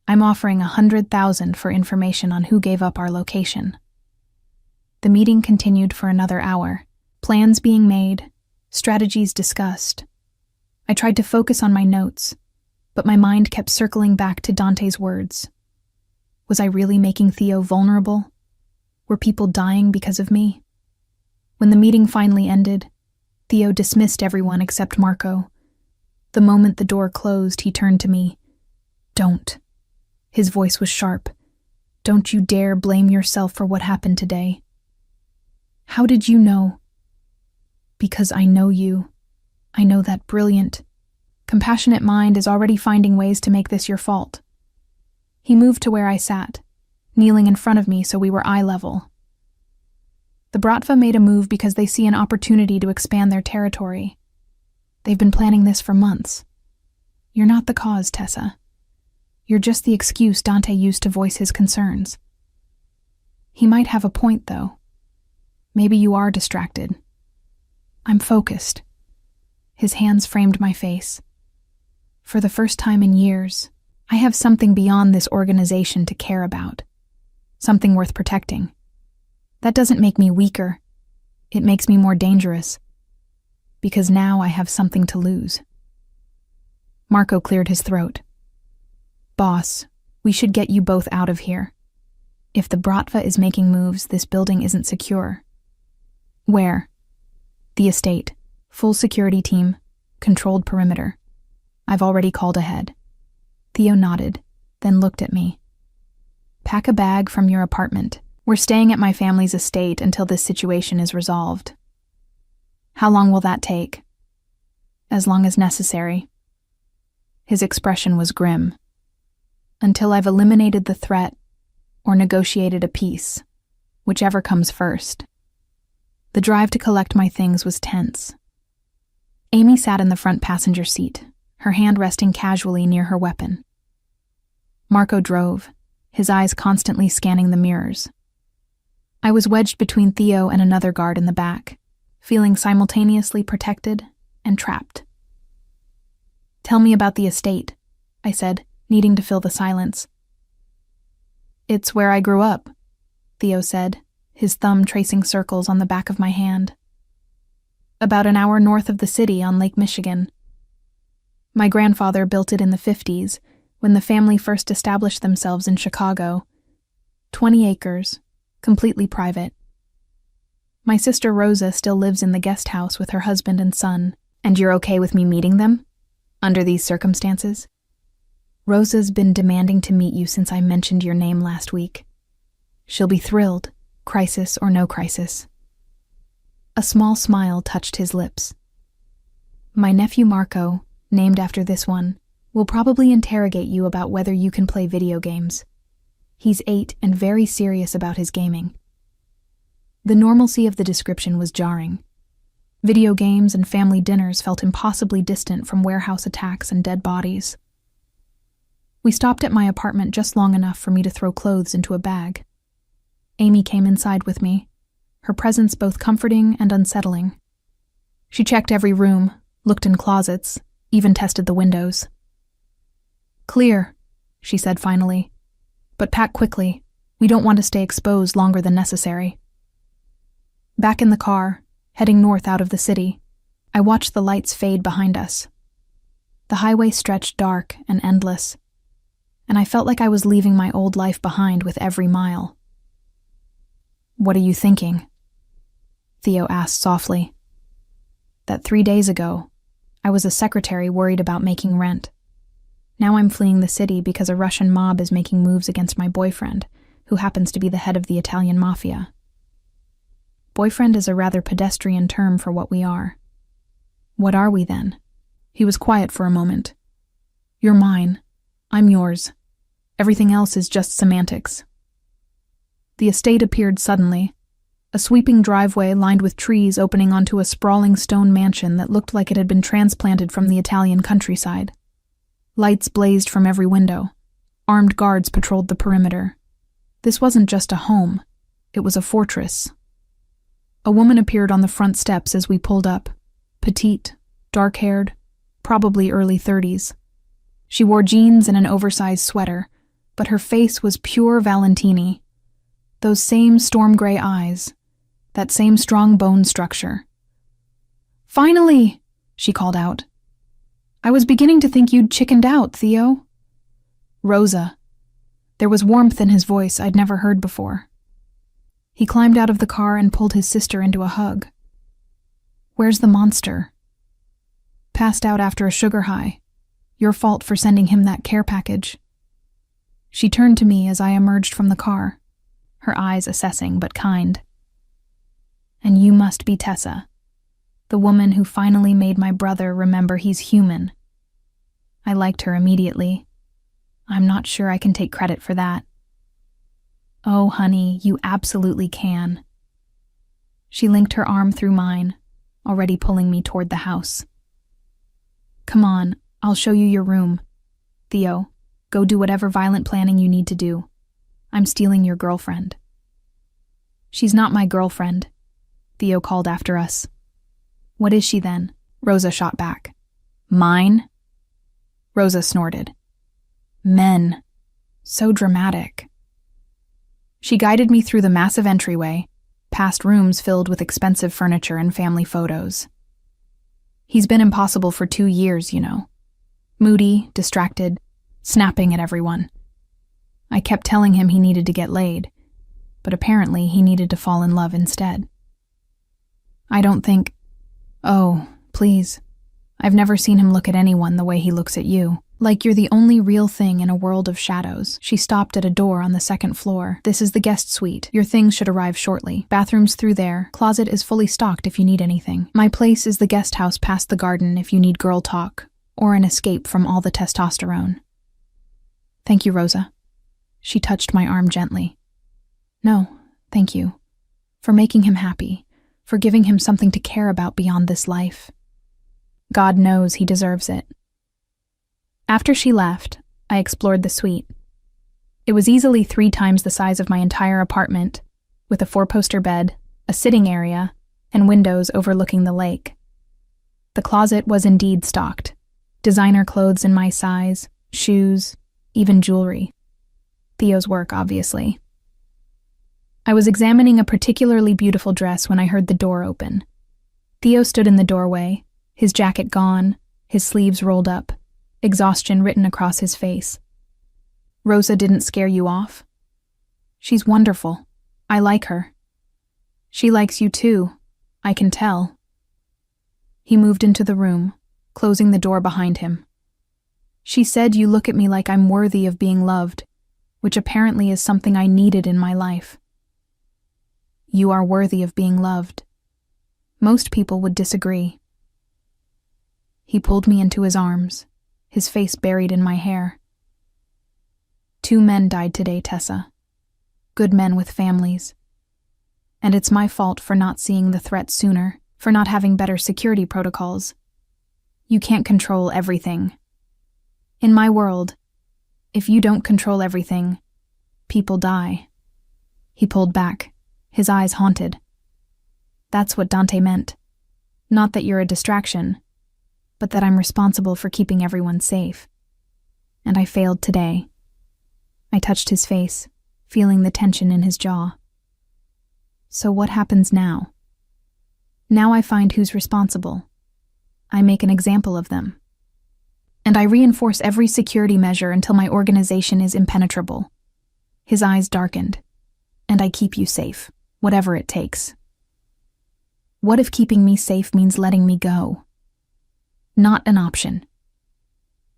I'm offering $100,000 for information on who gave up our location. The meeting continued for another hour, plans being made, strategies discussed. I tried to focus on my notes, but my mind kept circling back to Dante's words. Was I really making Theo vulnerable? Were people dying because of me? When the meeting finally ended, Theo dismissed everyone except Marco. The moment the door closed, he turned to me. Don't. His voice was sharp. Don't you dare blame yourself for what happened today. How did you know? Because I know you. I know that brilliant, compassionate mind is already finding ways to make this your fault. He moved to where I sat, kneeling in front of me so we were eye level. The Bratva made a move because they see an opportunity to expand their territory. They've been planning this for months. You're not the cause, Tessa. You're just the excuse Dante used to voice his concerns. He might have a point, though. Maybe you are distracted. I'm focused. His hands framed my face. For the first time in years, I have something beyond this organization to care about. Something worth protecting. That doesn't make me weaker. It makes me more dangerous. Because now I have something to lose. Marco cleared his throat. Boss, we should get you both out of here. If the Bratva is making moves, this building isn't secure. Where? The estate. Full security team. Controlled perimeter. I've already called ahead. Theo nodded, then looked at me. Pack a bag from your apartment. We're staying at my family's estate until this situation is resolved. How long will that take? As long as necessary. His expression was grim. Until I've eliminated the threat or negotiated a peace, whichever comes first. The drive to collect my things was tense. Amy sat in the front passenger seat, her hand resting casually near her weapon. Marco drove, his eyes constantly scanning the mirrors. I was wedged between Theo and another guard in the back, feeling simultaneously protected and trapped. Tell me about the estate, I said, needing to fill the silence. It's where I grew up, Theo said, his thumb tracing circles on the back of my hand. About an hour north of the city on Lake Michigan. My grandfather built it in the 50s, when the family first established themselves in Chicago. 20 acres, completely private. My sister Rosa still lives in the guest house with her husband and son. And you're okay with me meeting them? Under these circumstances? Rosa's been demanding to meet you since I mentioned your name last week. She'll be thrilled, crisis or no crisis. A small smile touched his lips. My nephew Marco, named after this one, will probably interrogate you about whether you can play video games. He's 8 and very serious about his gaming. The normalcy of the description was jarring. Video games and family dinners felt impossibly distant from warehouse attacks and dead bodies. We stopped at my apartment just long enough for me to throw clothes into a bag. Amy came inside with me, her presence both comforting and unsettling. She checked every room, looked in closets, even tested the windows. Clear, she said finally. But pack quickly. We don't want to stay exposed longer than necessary. Back in the car, heading north out of the city, I watched the lights fade behind us. The highway stretched dark and endless, and I felt like I was leaving my old life behind with every mile. What are you thinking? Theo asked softly. That 3 days ago, I was a secretary worried about making rent. Now I'm fleeing the city because a Russian mob is making moves against my boyfriend, who happens to be the head of the Italian Mafia. Boyfriend is a rather pedestrian term for what we are. What are we then? He was quiet for a moment. You're mine. I'm yours. Everything else is just semantics. The estate appeared suddenly, a sweeping driveway lined with trees opening onto a sprawling stone mansion that looked like it had been transplanted from the Italian countryside. Lights blazed from every window. Armed guards patrolled the perimeter. This wasn't just a home. It was a fortress. A woman appeared on the front steps as we pulled up, petite, dark-haired, probably early 30s. She wore jeans and an oversized sweater, but her face was pure Valentini. Those same storm-gray eyes, that same strong bone structure. Finally, she called out. I was beginning to think you'd chickened out, Theo. Rosa. There was warmth in his voice I'd never heard before. He climbed out of the car and pulled his sister into a hug. Where's the monster? Passed out after a sugar high. Your fault for sending him that care package. She turned to me as I emerged from the car, her eyes assessing but kind. And you must be Tessa, the woman who finally made my brother remember he's human. I liked her immediately. I'm not sure I can take credit for that. Oh, honey, you absolutely can. She linked her arm through mine, already pulling me toward the house. Come on, I'll show you your room. Theo, Go do whatever violent planning you need to do. I'm stealing your girlfriend." "She's not my girlfriend," Theo called after us. "What is she then?" Rosa shot back. "Mine?" Rosa snorted. "Men. So dramatic." She guided me through the massive entryway, past rooms filled with expensive furniture and family photos. "He's been impossible for 2 years, you know. Moody, distracted, snapping at everyone. I kept telling him he needed to get laid, but apparently he needed to fall in love instead. I don't think... Oh, please. I've never seen him look at anyone the way he looks at you. Like you're the only real thing in a world of shadows." She stopped at a door on the 2nd floor. "This is the guest suite. Your things should arrive shortly. Bathroom's through there. Closet is fully stocked if you need anything. My place is the guest house past the garden if you need girl talk, or an escape from all the testosterone." "Thank you, Rosa." She touched my arm gently. "No, thank you. For making him happy. For giving him something to care about beyond this life. God knows he deserves it." After she left, I explored the suite. It was easily 3 times the size of my entire apartment, with a 4-poster bed, a sitting area, and windows overlooking the lake. The closet was indeed stocked. Designer clothes in my size, shoes, even jewelry. Theo's work, obviously. I was examining a particularly beautiful dress when I heard the door open. Theo stood in the doorway, his jacket gone, his sleeves rolled up, exhaustion written across his face. "Rosa didn't scare you off?" "She's wonderful. I like her." "She likes you too. I can tell." He moved into the room, closing the door behind him. "She said you look at me like I'm worthy of being loved, which apparently is something I needed in my life." "You are worthy of being loved. Most people would disagree." He pulled me into his arms, his face buried in my hair. "2 men died today, Tessa. Good men with families. And it's my fault for not seeing the threat sooner, for not having better security protocols. You can't control everything. In my world, if you don't control everything, people die." He pulled back, his eyes haunted. "That's what Dante meant. Not that you're a distraction, but that I'm responsible for keeping everyone safe. And I failed today." I touched his face, feeling the tension in his jaw. "So what happens now?" "Now I find who's responsible. I make an example of them. And I reinforce every security measure until my organization is impenetrable." His eyes darkened. "And I keep you safe, whatever it takes." "What if keeping me safe means letting me go?" "Not an option."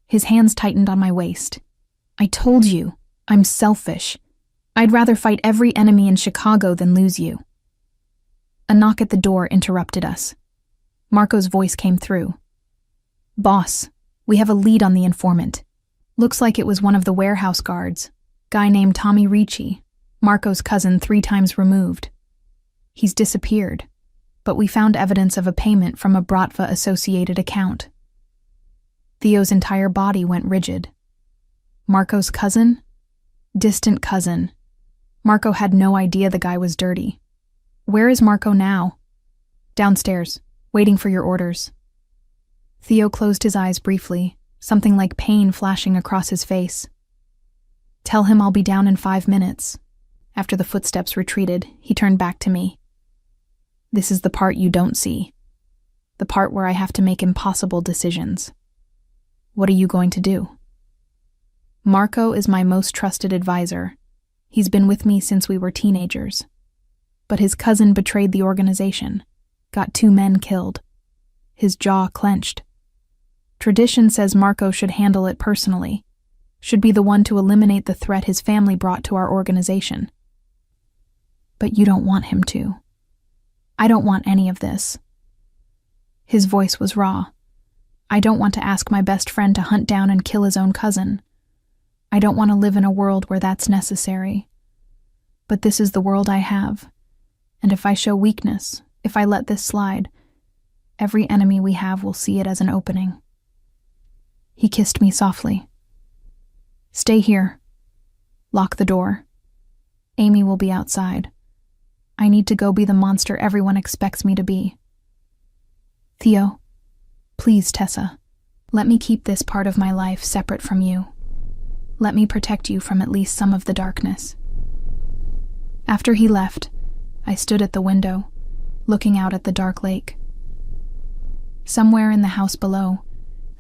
His hands tightened on my waist. "I told you, I'm selfish. I'd rather fight every enemy in Chicago than lose you." A knock at the door interrupted us. Marco's voice came through. "Boss, we have a lead on the informant. Looks like it was one of the warehouse guards, guy named Tommy Ricci, Marco's cousin 3 times removed. He's disappeared, but we found evidence of a payment from a Bratva-associated account." Theo's entire body went rigid. Marco's cousin? Distant cousin. Marco had no idea the guy was dirty. "Where is Marco now?" "Downstairs, waiting for your orders." Theo closed his eyes briefly, something like pain flashing across his face. "Tell him I'll be down in 5 minutes." After the footsteps retreated, he turned back to me. "This is the part you don't see. The part where I have to make impossible decisions. What are you going to do?" "Marco is my most trusted advisor. He's been with me since we were teenagers. But his cousin betrayed the organization, got 2 men killed." His jaw clenched. "Tradition says Marco should handle it personally, should be the one to eliminate the threat his family brought to our organization. But you don't want him to. I don't want any of this." His voice was raw. "I don't want to ask my best friend to hunt down and kill his own cousin. I don't want to live in a world where that's necessary. But this is the world I have, and if I show weakness, if I let this slide, every enemy we have will see it as an opening." He kissed me softly. Stay here. Lock the door. Amy will be outside. I need to go be the monster everyone expects me to be. Theo, please, Tessa, let me keep this part of my life separate from you. Let me protect you from at least some of the darkness. After he left, I stood at the window, looking out at the dark lake. Somewhere in the house below,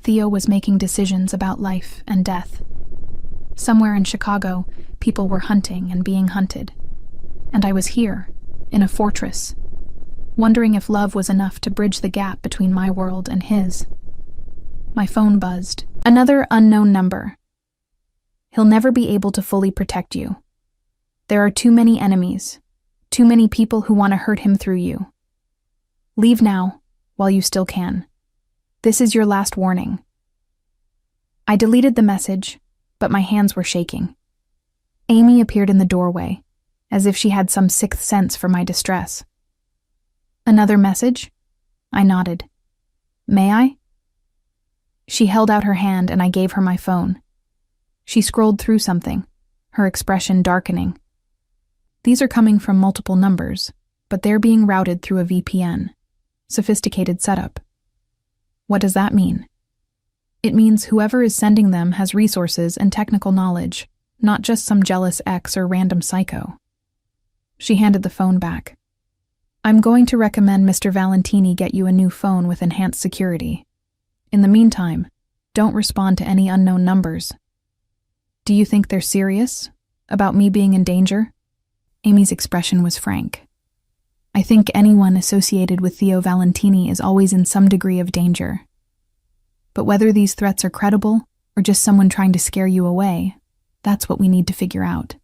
Theo was making decisions about life and death. Somewhere in Chicago, people were hunting and being hunted. And I was here, in a fortress, wondering if love was enough to bridge the gap between my world and his. My phone buzzed. Another unknown number. He'll never be able to fully protect you. There are too many enemies, too many people who want to hurt him through you. Leave now, while you still can. This is your last warning. I deleted the message, but my hands were shaking. Amy appeared in the doorway, as if she had some sixth sense for my distress. Another message? I nodded. May I? She held out her hand and I gave her my phone. She scrolled through something, her expression darkening. These are coming from multiple numbers, but they're being routed through a VPN. Sophisticated setup. What does that mean? It means whoever is sending them has resources and technical knowledge, not just some jealous ex or random psycho. She handed the phone back. I'm going to recommend Mr. Valentini get you a new phone with enhanced security. In the meantime, don't respond to any unknown numbers. Do you think they're serious? About me being in danger? Amy's expression was frank. I think anyone associated with Theo Valentini is always in some degree of danger. But whether these threats are credible or just someone trying to scare you away, that's what we need to figure out.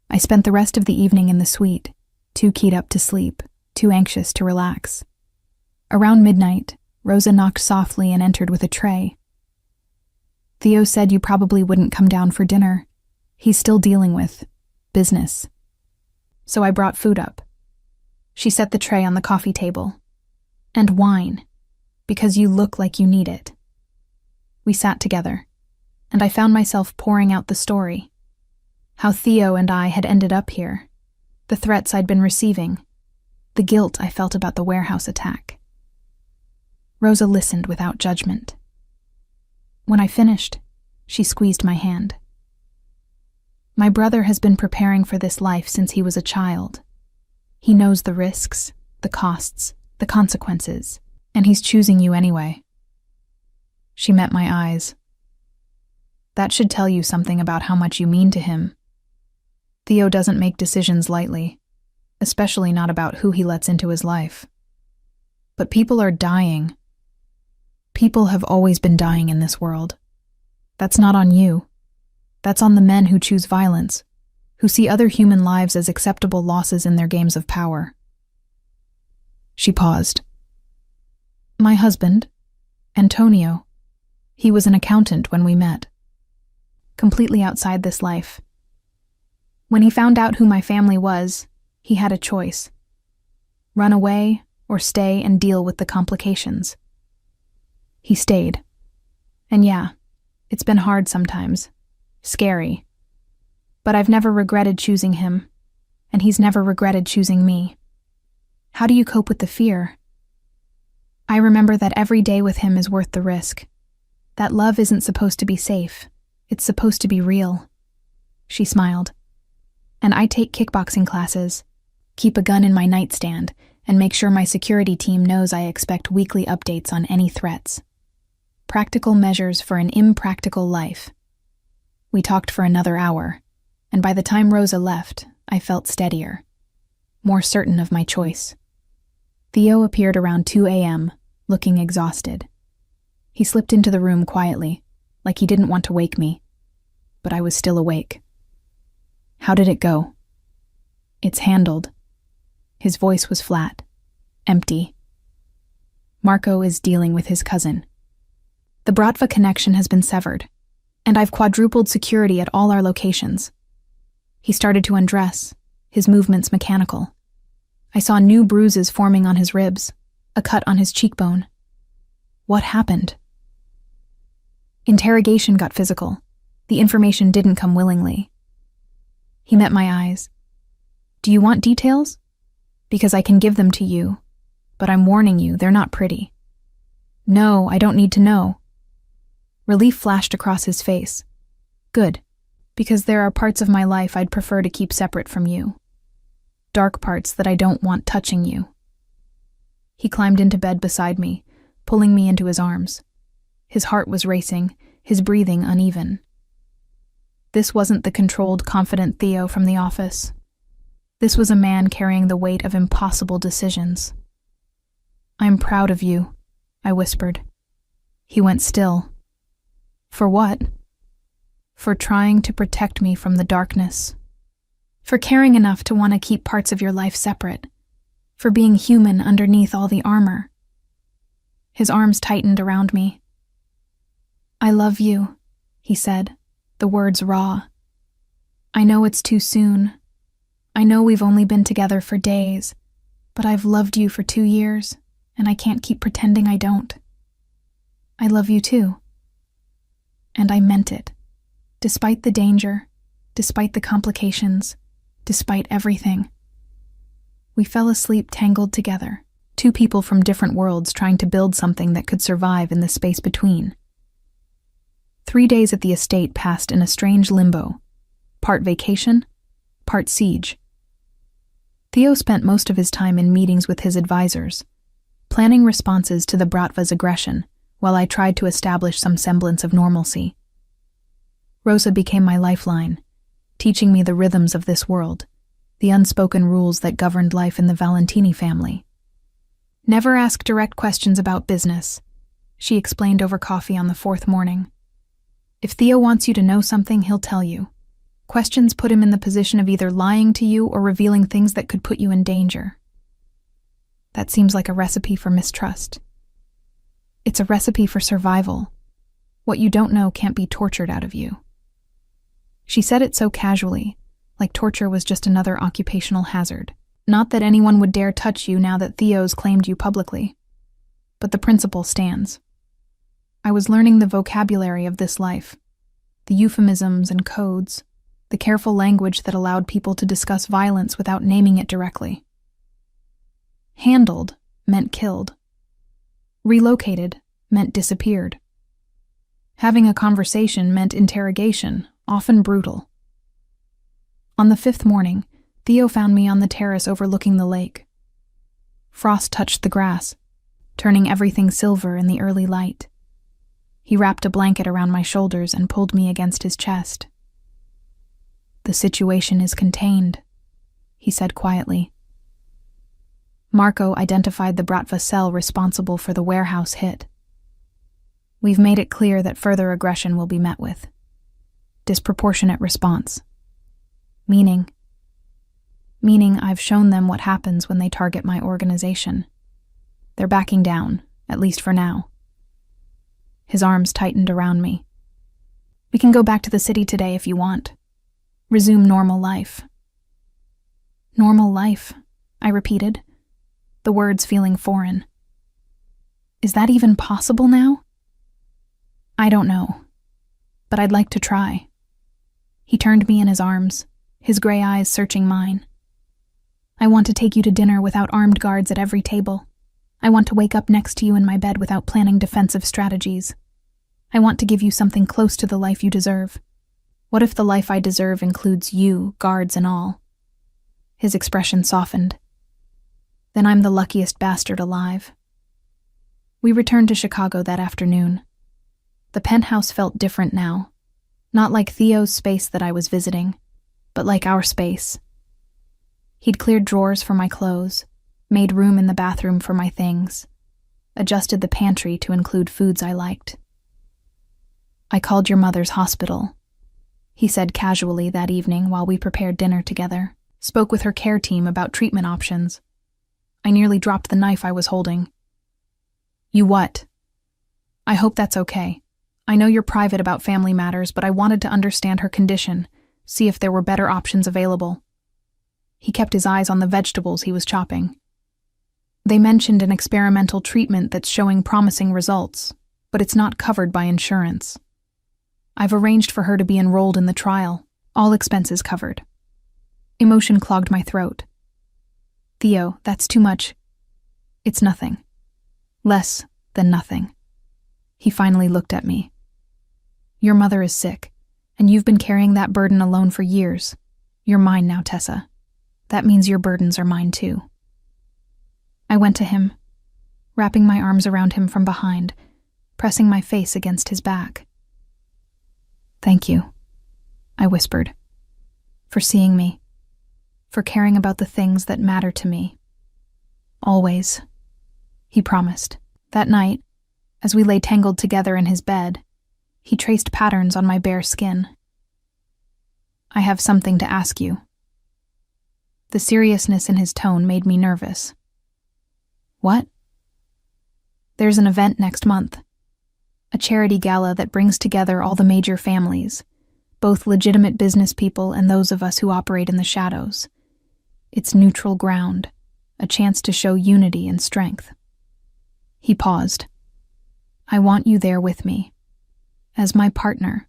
I spent the rest of the evening in the suite, too keyed up to sleep, too anxious to relax. Around midnight, Rosa knocked softly and entered with a tray. Theo said you probably wouldn't come down for dinner. He's still dealing with business. So I brought food up. She set the tray on the coffee table. And wine, because you look like you need it. We sat together, and I found myself pouring out the story. How Theo and I had ended up here, the threats I'd been receiving, the guilt I felt about the warehouse attack. Rosa listened without judgment. When I finished, she squeezed my hand. My brother has been preparing for this life since he was a child. He knows the risks, the costs, the consequences, and he's choosing you anyway. She met my eyes. That should tell you something about how much you mean to him. Theo doesn't make decisions lightly, especially not about who he lets into his life. But people are dying. People have always been dying in this world. That's not on you. That's on the men who choose violence, who see other human lives as acceptable losses in their games of power. She paused. My husband, Antonio, he was an accountant when we met. Completely outside this life. When he found out who my family was, he had a choice. Run away or stay and deal with the complications. He stayed. And yeah, it's been hard sometimes. Scary. But I've never regretted choosing him, and he's never regretted choosing me. How do you cope with the fear? I remember that every day with him is worth the risk. That love isn't supposed to be safe. It's supposed to be real. She smiled. And I take kickboxing classes, keep a gun in my nightstand, and make sure my security team knows I expect weekly updates on any threats. Practical measures for an impractical life. We talked for another hour, and by the time Rosa left, I felt steadier, more certain of my choice. Theo appeared around 2 a.m., looking exhausted. He slipped into the room quietly, like he didn't want to wake me, but I was still awake. How did it go? It's handled. His voice was flat, empty. Marco is dealing with his cousin. The Bratva connection has been severed, and I've quadrupled security at all our locations. He started to undress, his movements mechanical. I saw new bruises forming on his ribs, a cut on his cheekbone. What happened? Interrogation got physical. The information didn't come willingly. He met my eyes. Do you want details? Because I can give them to you, but I'm warning you, they're not pretty. No, I don't need to know. Relief flashed across his face. Good, because there are parts of my life I'd prefer to keep separate from you. Dark parts that I don't want touching you. He climbed into bed beside me, pulling me into his arms. His heart was racing, his breathing uneven. This wasn't the controlled, confident Theo from the office. This was a man carrying the weight of impossible decisions. I'm proud of you, I whispered. He went still. For what? For trying to protect me from the darkness. For caring enough to want to keep parts of your life separate. For being human underneath all the armor. His arms tightened around me. I love you, he said, the words raw. I know it's too soon. I know we've only been together for days, but I've loved you for 2 years, and I can't keep pretending I don't. I love you too. And I meant it. Despite the danger, despite the complications, despite everything. We fell asleep tangled together, two people from different worlds trying to build something that could survive in the space between. 3 days at the estate passed in a strange limbo, part vacation, part siege. Theo spent most of his time in meetings with his advisors, planning responses to the Bratva's aggression, while I tried to establish some semblance of normalcy. Rosa became my lifeline, teaching me the rhythms of this world, the unspoken rules that governed life in the Valentini family. Never ask direct questions about business, she explained over coffee on the 4th morning. If Theo wants you to know something, he'll tell you. Questions put him in the position of either lying to you or revealing things that could put you in danger. That seems like a recipe for mistrust. It's a recipe for survival. What you don't know can't be tortured out of you. She said it so casually, like torture was just another occupational hazard. Not that anyone would dare touch you now that Theo's claimed you publicly. But the principle stands. I was learning the vocabulary of this life, the euphemisms and codes, the careful language that allowed people to discuss violence without naming it directly. Handled meant killed. Relocated meant disappeared. Having a conversation meant interrogation, often brutal. On the 5th morning, Theo found me on the terrace overlooking the lake. Frost touched the grass, turning everything silver in the early light. He wrapped a blanket around my shoulders and pulled me against his chest. The situation is contained, he said quietly. Marco identified the Bratva cell responsible for the warehouse hit. We've made it clear that further aggression will be met with disproportionate response. Meaning I've shown them what happens when they target my organization. They're backing down, at least for now. His arms tightened around me. We can go back to the city today if you want. Resume normal life. Normal life, I repeated, the words feeling foreign. Is that even possible now? I don't know, but I'd like to try. He turned me in his arms, his gray eyes searching mine. I want to take you to dinner without armed guards at every table. I want to wake up next to you in my bed without planning defensive strategies. I want to give you something close to the life you deserve. What if the life I deserve includes you, guards and all? His expression softened. Then I'm the luckiest bastard alive. We returned to Chicago that afternoon. The penthouse felt different now. Not like Theo's space that I was visiting, but like our space. He'd cleared drawers for my clothes, made room in the bathroom for my things, adjusted the pantry to include foods I liked. I called your mother's hospital, he said casually that evening while we prepared dinner together, spoke with her care team about treatment options. I nearly dropped the knife I was holding. You what? I hope that's okay. I know you're private about family matters, but I wanted to understand her condition, see if there were better options available. He kept his eyes on the vegetables he was chopping. They mentioned an experimental treatment that's showing promising results, but it's not covered by insurance. I've arranged for her to be enrolled in the trial, all expenses covered. Emotion clogged my throat. Theo, that's too much. It's nothing. Less than nothing. He finally looked at me. Your mother is sick, and you've been carrying that burden alone for years. You're mine now, Tessa. That means your burdens are mine too. I went to him, wrapping my arms around him from behind, pressing my face against his back. Thank you, I whispered, for seeing me, for caring about the things that matter to me. Always, he promised. That night, as we lay tangled together in his bed, he traced patterns on my bare skin. I have something to ask you. The seriousness in his tone made me nervous. What? There's an event next month. A charity gala that brings together all the major families, both legitimate business people and those of us who operate in the shadows. It's neutral ground, a chance to show unity and strength. He paused. I want you there with me. As my partner,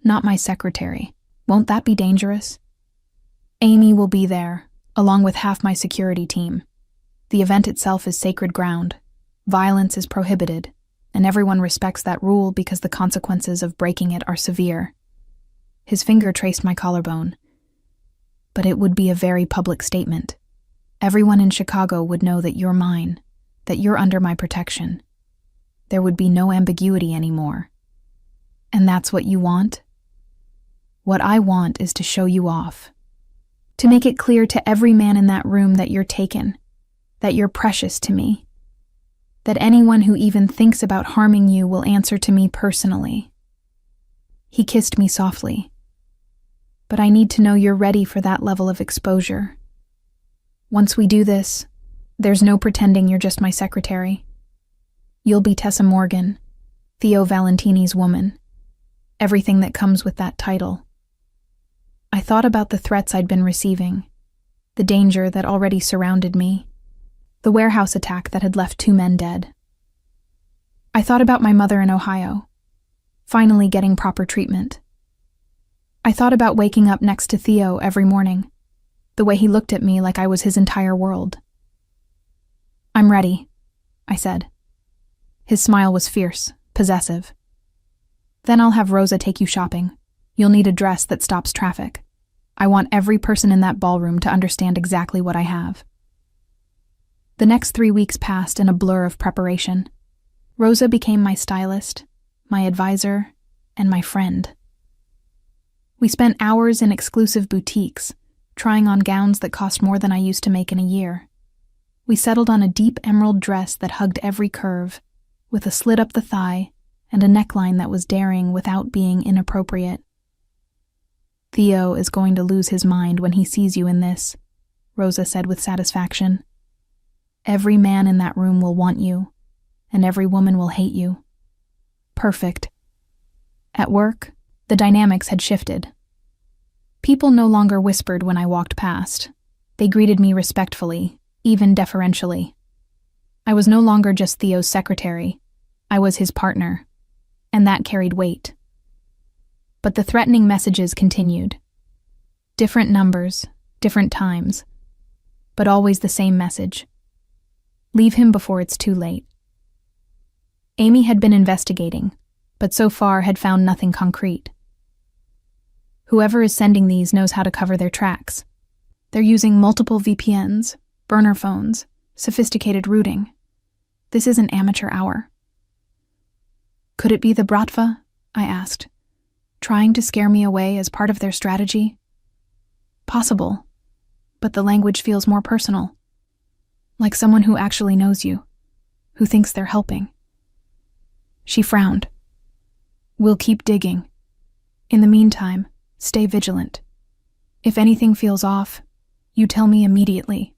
not my secretary. Won't that be dangerous? Amy will be there, along with half my security team. The event itself is sacred ground. Violence is prohibited, and everyone respects that rule because the consequences of breaking it are severe. His finger traced my collarbone. But it would be a very public statement. Everyone in Chicago would know that you're mine, that you're under my protection. There would be no ambiguity anymore. And that's what you want? What I want is to show you off. To make it clear to every man in that room that you're taken, that you're precious to me, that anyone who even thinks about harming you will answer to me personally. He kissed me softly. But I need to know you're ready for that level of exposure. Once we do this, there's no pretending you're just my secretary. You'll be Tessa Morgan, Theo Valentini's woman. Everything that comes with that title. I thought about the threats I'd been receiving, the danger that already surrounded me, the warehouse attack that had left 2 men dead. I thought about my mother in Ohio, finally getting proper treatment. I thought about waking up next to Theo every morning, the way he looked at me like I was his entire world. I'm ready, I said. His smile was fierce, possessive. Then I'll have Rosa take you shopping. You'll need a dress that stops traffic. I want every person in that ballroom to understand exactly what I have. The next 3 weeks passed in a blur of preparation. Rosa became my stylist, my advisor, and my friend. We spent hours in exclusive boutiques, trying on gowns that cost more than I used to make in a year. We settled on a deep emerald dress that hugged every curve, with a slit up the thigh and a neckline that was daring without being inappropriate. Theo is going to lose his mind when he sees you in this, Rosa said with satisfaction. Every man in that room will want you, and every woman will hate you. Perfect. At work, the dynamics had shifted. People no longer whispered when I walked past. They greeted me respectfully, even deferentially. I was no longer just Theo's secretary. I was his partner, and that carried weight. But the threatening messages continued. Different numbers, different times, but always the same message. Leave him before it's too late. Amy had been investigating, but so far had found nothing concrete. Whoever is sending these knows how to cover their tracks. They're using multiple VPNs, burner phones, sophisticated routing. This isn't amateur hour. Could it be the Bratva? I asked, trying to scare me away as part of their strategy. Possible, but the language feels more personal. Like someone who actually knows you, who thinks they're helping. She frowned. We'll keep digging. In the meantime, stay vigilant. If anything feels off, you tell me immediately.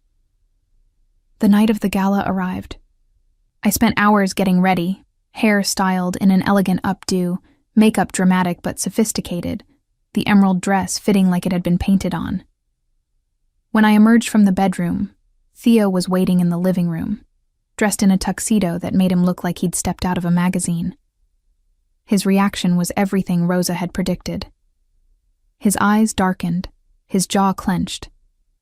The night of the gala arrived. I spent hours getting ready, hair styled in an elegant updo, makeup dramatic but sophisticated, the emerald dress fitting like it had been painted on. When I emerged from the bedroom, Theo was waiting in the living room, dressed in a tuxedo that made him look like he'd stepped out of a magazine. His reaction was everything Rosa had predicted. His eyes darkened, his jaw clenched,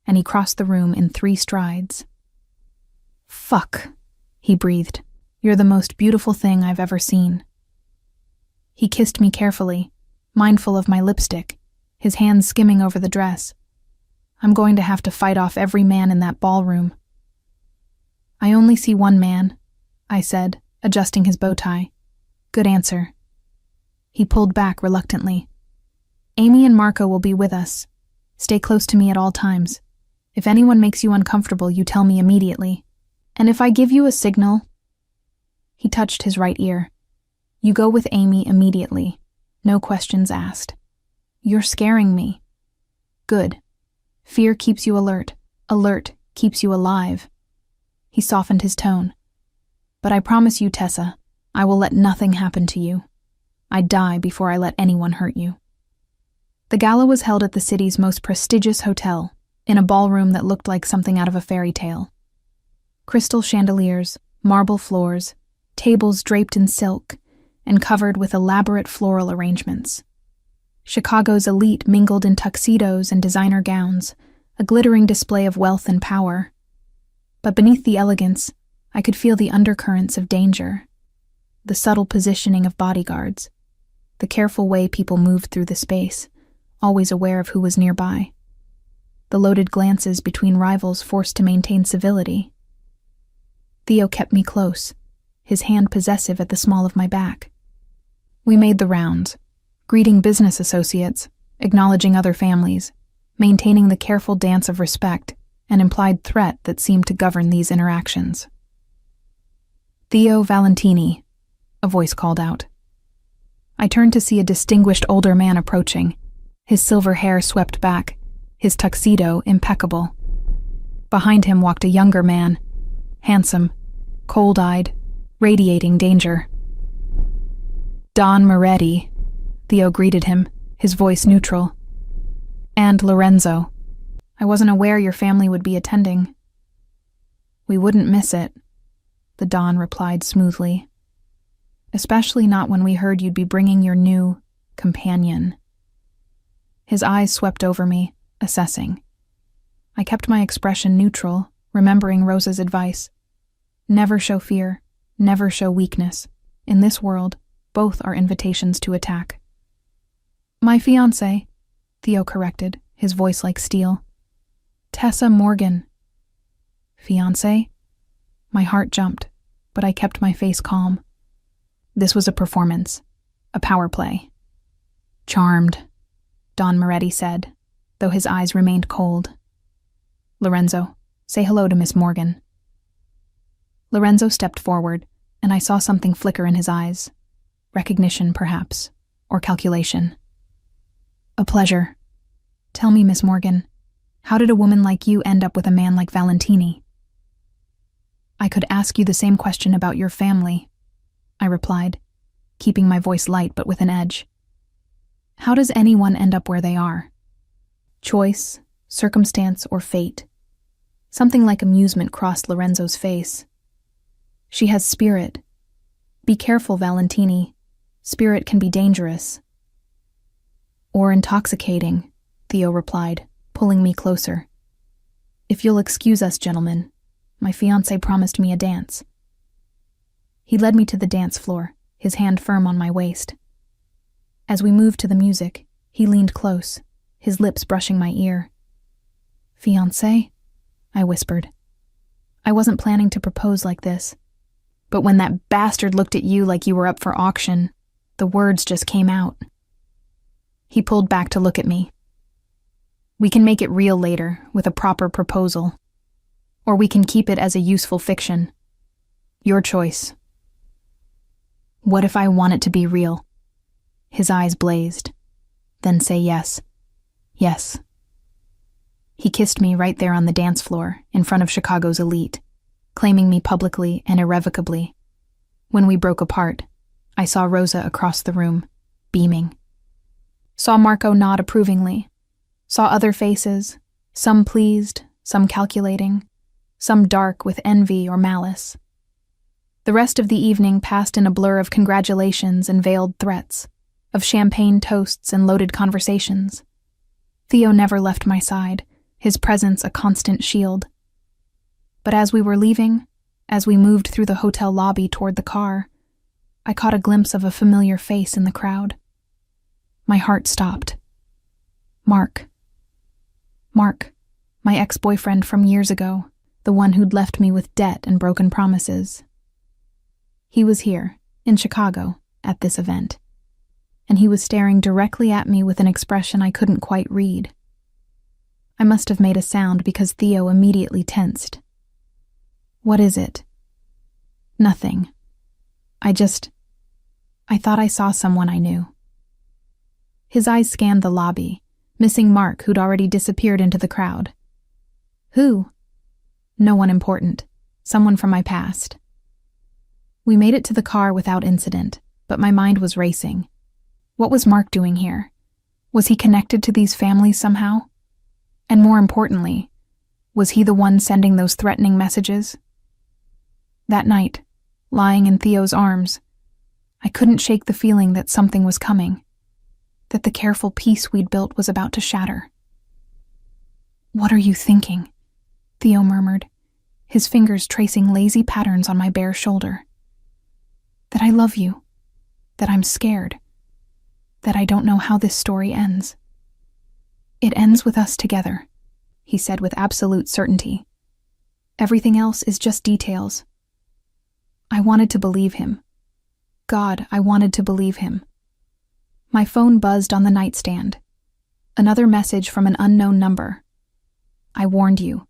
and he crossed the room in 3 strides. "Fuck," he breathed. "You're the most beautiful thing I've ever seen." He kissed me carefully, mindful of my lipstick, his hands skimming over the dress. I'm going to have to fight off every man in that ballroom. "I only see one man," I said, adjusting his bow tie. "Good answer." He pulled back reluctantly. "Amy and Marco will be with us. Stay close to me at all times. If anyone makes you uncomfortable, you tell me immediately. And if I give you a signal—" He touched his right ear. "You go with Amy immediately. No questions asked. You're scaring me." "Good. Fear keeps you alert. Alert keeps you alive." He softened his tone. "But I promise you, Tessa, I will let nothing happen to you. I'd die before I let anyone hurt you." The gala was held at the city's most prestigious hotel, in a ballroom that looked like something out of a fairy tale. Crystal chandeliers, marble floors, tables draped in silk, and covered with elaborate floral arrangements. Chicago's elite mingled in tuxedos and designer gowns, a glittering display of wealth and power. But beneath the elegance, I could feel the undercurrents of danger, the subtle positioning of bodyguards, the careful way people moved through the space, always aware of who was nearby, the loaded glances between rivals forced to maintain civility. Theo kept me close, his hand possessive at the small of my back. We made the rounds, greeting business associates, acknowledging other families, maintaining the careful dance of respect and implied threat that seemed to govern these interactions. "Theo Valentini," a voice called out. I turned to see a distinguished older man approaching, his silver hair swept back, his tuxedo impeccable. Behind him walked a younger man, handsome, cold-eyed, radiating danger. "Don Moretti," Theo greeted him, his voice neutral. "And Lorenzo. I wasn't aware your family would be attending." "We wouldn't miss it," the Don replied smoothly. "Especially not when we heard you'd be bringing your new companion." His eyes swept over me, assessing. I kept my expression neutral, remembering Rosa's advice. Never show fear, never show weakness. In this world, both are invitations to attack. "My fiancé," Theo corrected, his voice like steel. "Tessa Morgan." "Fiancé?" My heart jumped, but I kept my face calm. This was a performance, a power play. "Charmed," Don Moretti said, though his eyes remained cold. "Lorenzo, say hello to Miss Morgan." Lorenzo stepped forward, and I saw something flicker in his eyes. Recognition, perhaps, or calculation. "A pleasure. Tell me, Miss Morgan, how did a woman like you end up with a man like Valentini?" "I could ask you the same question about your family," I replied, keeping my voice light but with an edge. "How does anyone end up where they are? Choice, circumstance, or fate?" Something like amusement crossed Lorenzo's face. "She has spirit. Be careful, Valentini. Spirit can be dangerous." "Or intoxicating," Theo replied, pulling me closer. "If you'll excuse us, gentlemen, my fiancé promised me a dance." He led me to the dance floor, his hand firm on my waist. As we moved to the music, he leaned close, his lips brushing my ear. "Fiancé?" I whispered. I wasn't planning to propose like this, but when that bastard looked at you like you were up for auction, the words just came out. He pulled back to look at me. "We can make it real later, with a proper proposal. Or we can keep it as a useful fiction. Your choice." "What if I want it to be real?" His eyes blazed. "Then say yes. Yes." He kissed me right there on the dance floor, in front of Chicago's elite, claiming me publicly and irrevocably. When we broke apart, I saw Rosa across the room, beaming. Saw Marco nod approvingly. Saw other faces, some pleased, some calculating, some dark with envy or malice. The rest of the evening passed in a blur of congratulations and veiled threats, of champagne toasts and loaded conversations. Theo never left my side, his presence a constant shield. But as we were leaving, as we moved through the hotel lobby toward the car, I caught a glimpse of a familiar face in the crowd. My heart stopped. Mark. Mark, my ex-boyfriend from years ago, the one who'd left me with debt and broken promises. He was here, in Chicago, at this event, and he was staring directly at me with an expression I couldn't quite read. I must have made a sound because Theo immediately tensed. What is it? Nothing. I thought I saw someone I knew. His eyes scanned the lobby, missing Mark, who'd already disappeared into the crowd. Who? No one important. Someone from my past. We made it to the car without incident, but my mind was racing. What was Mark doing here? Was he connected to these families somehow? And more importantly, was he the one sending those threatening messages? That night, lying in Theo's arms, I couldn't shake the feeling that something was coming, that the careful peace we'd built was about to shatter. What are you thinking? Theo murmured, his fingers tracing lazy patterns on my bare shoulder. That I love you, that I'm scared, that I don't know how this story ends. It ends with us together, he said with absolute certainty. Everything else is just details. I wanted to believe him. God, I wanted to believe him. My phone buzzed on the nightstand. Another message from an unknown number. I warned you.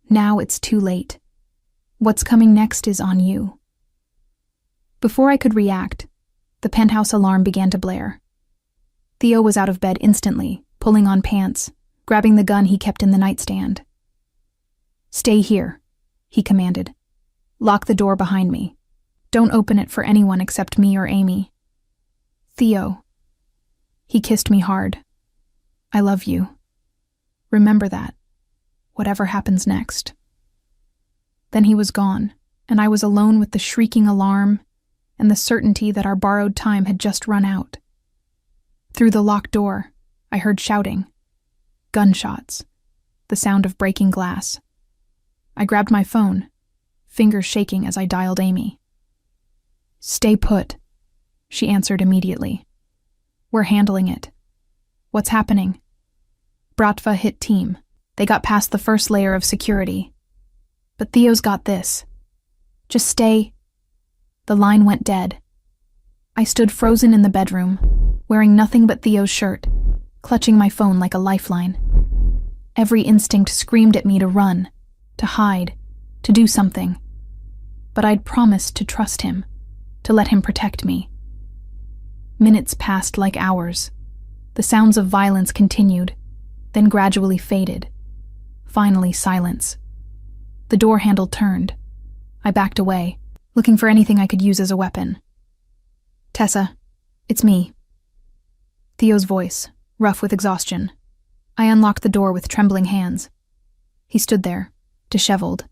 Now it's too late. What's coming next is on you. Before I could react, the penthouse alarm began to blare. Theo was out of bed instantly, pulling on pants, grabbing the gun he kept in the nightstand. Stay here, he commanded. Lock the door behind me. Don't open it for anyone except me or Amy. Theo. He kissed me hard. I love you. Remember that, whatever happens next. Then he was gone, and I was alone with the shrieking alarm and the certainty that our borrowed time had just run out. Through the locked door, I heard shouting, gunshots, the sound of breaking glass. I grabbed my phone, fingers shaking as I dialed Amy. Stay put, she answered immediately. We're handling it. What's happening? Bratva hit team. They got past the first layer of security. But Theo's got this. Just stay. The line went dead. I stood frozen in the bedroom, wearing nothing but Theo's shirt, clutching my phone like a lifeline. Every instinct screamed at me to run, to hide, to do something. But I'd promised to trust him, to let him protect me. Minutes passed like hours. The sounds of violence continued, then gradually faded. Finally, silence. The door handle turned. I backed away, looking for anything I could use as a weapon. Tessa, it's me. Theo's voice, rough with exhaustion. I unlocked the door with trembling hands. He stood there, disheveled,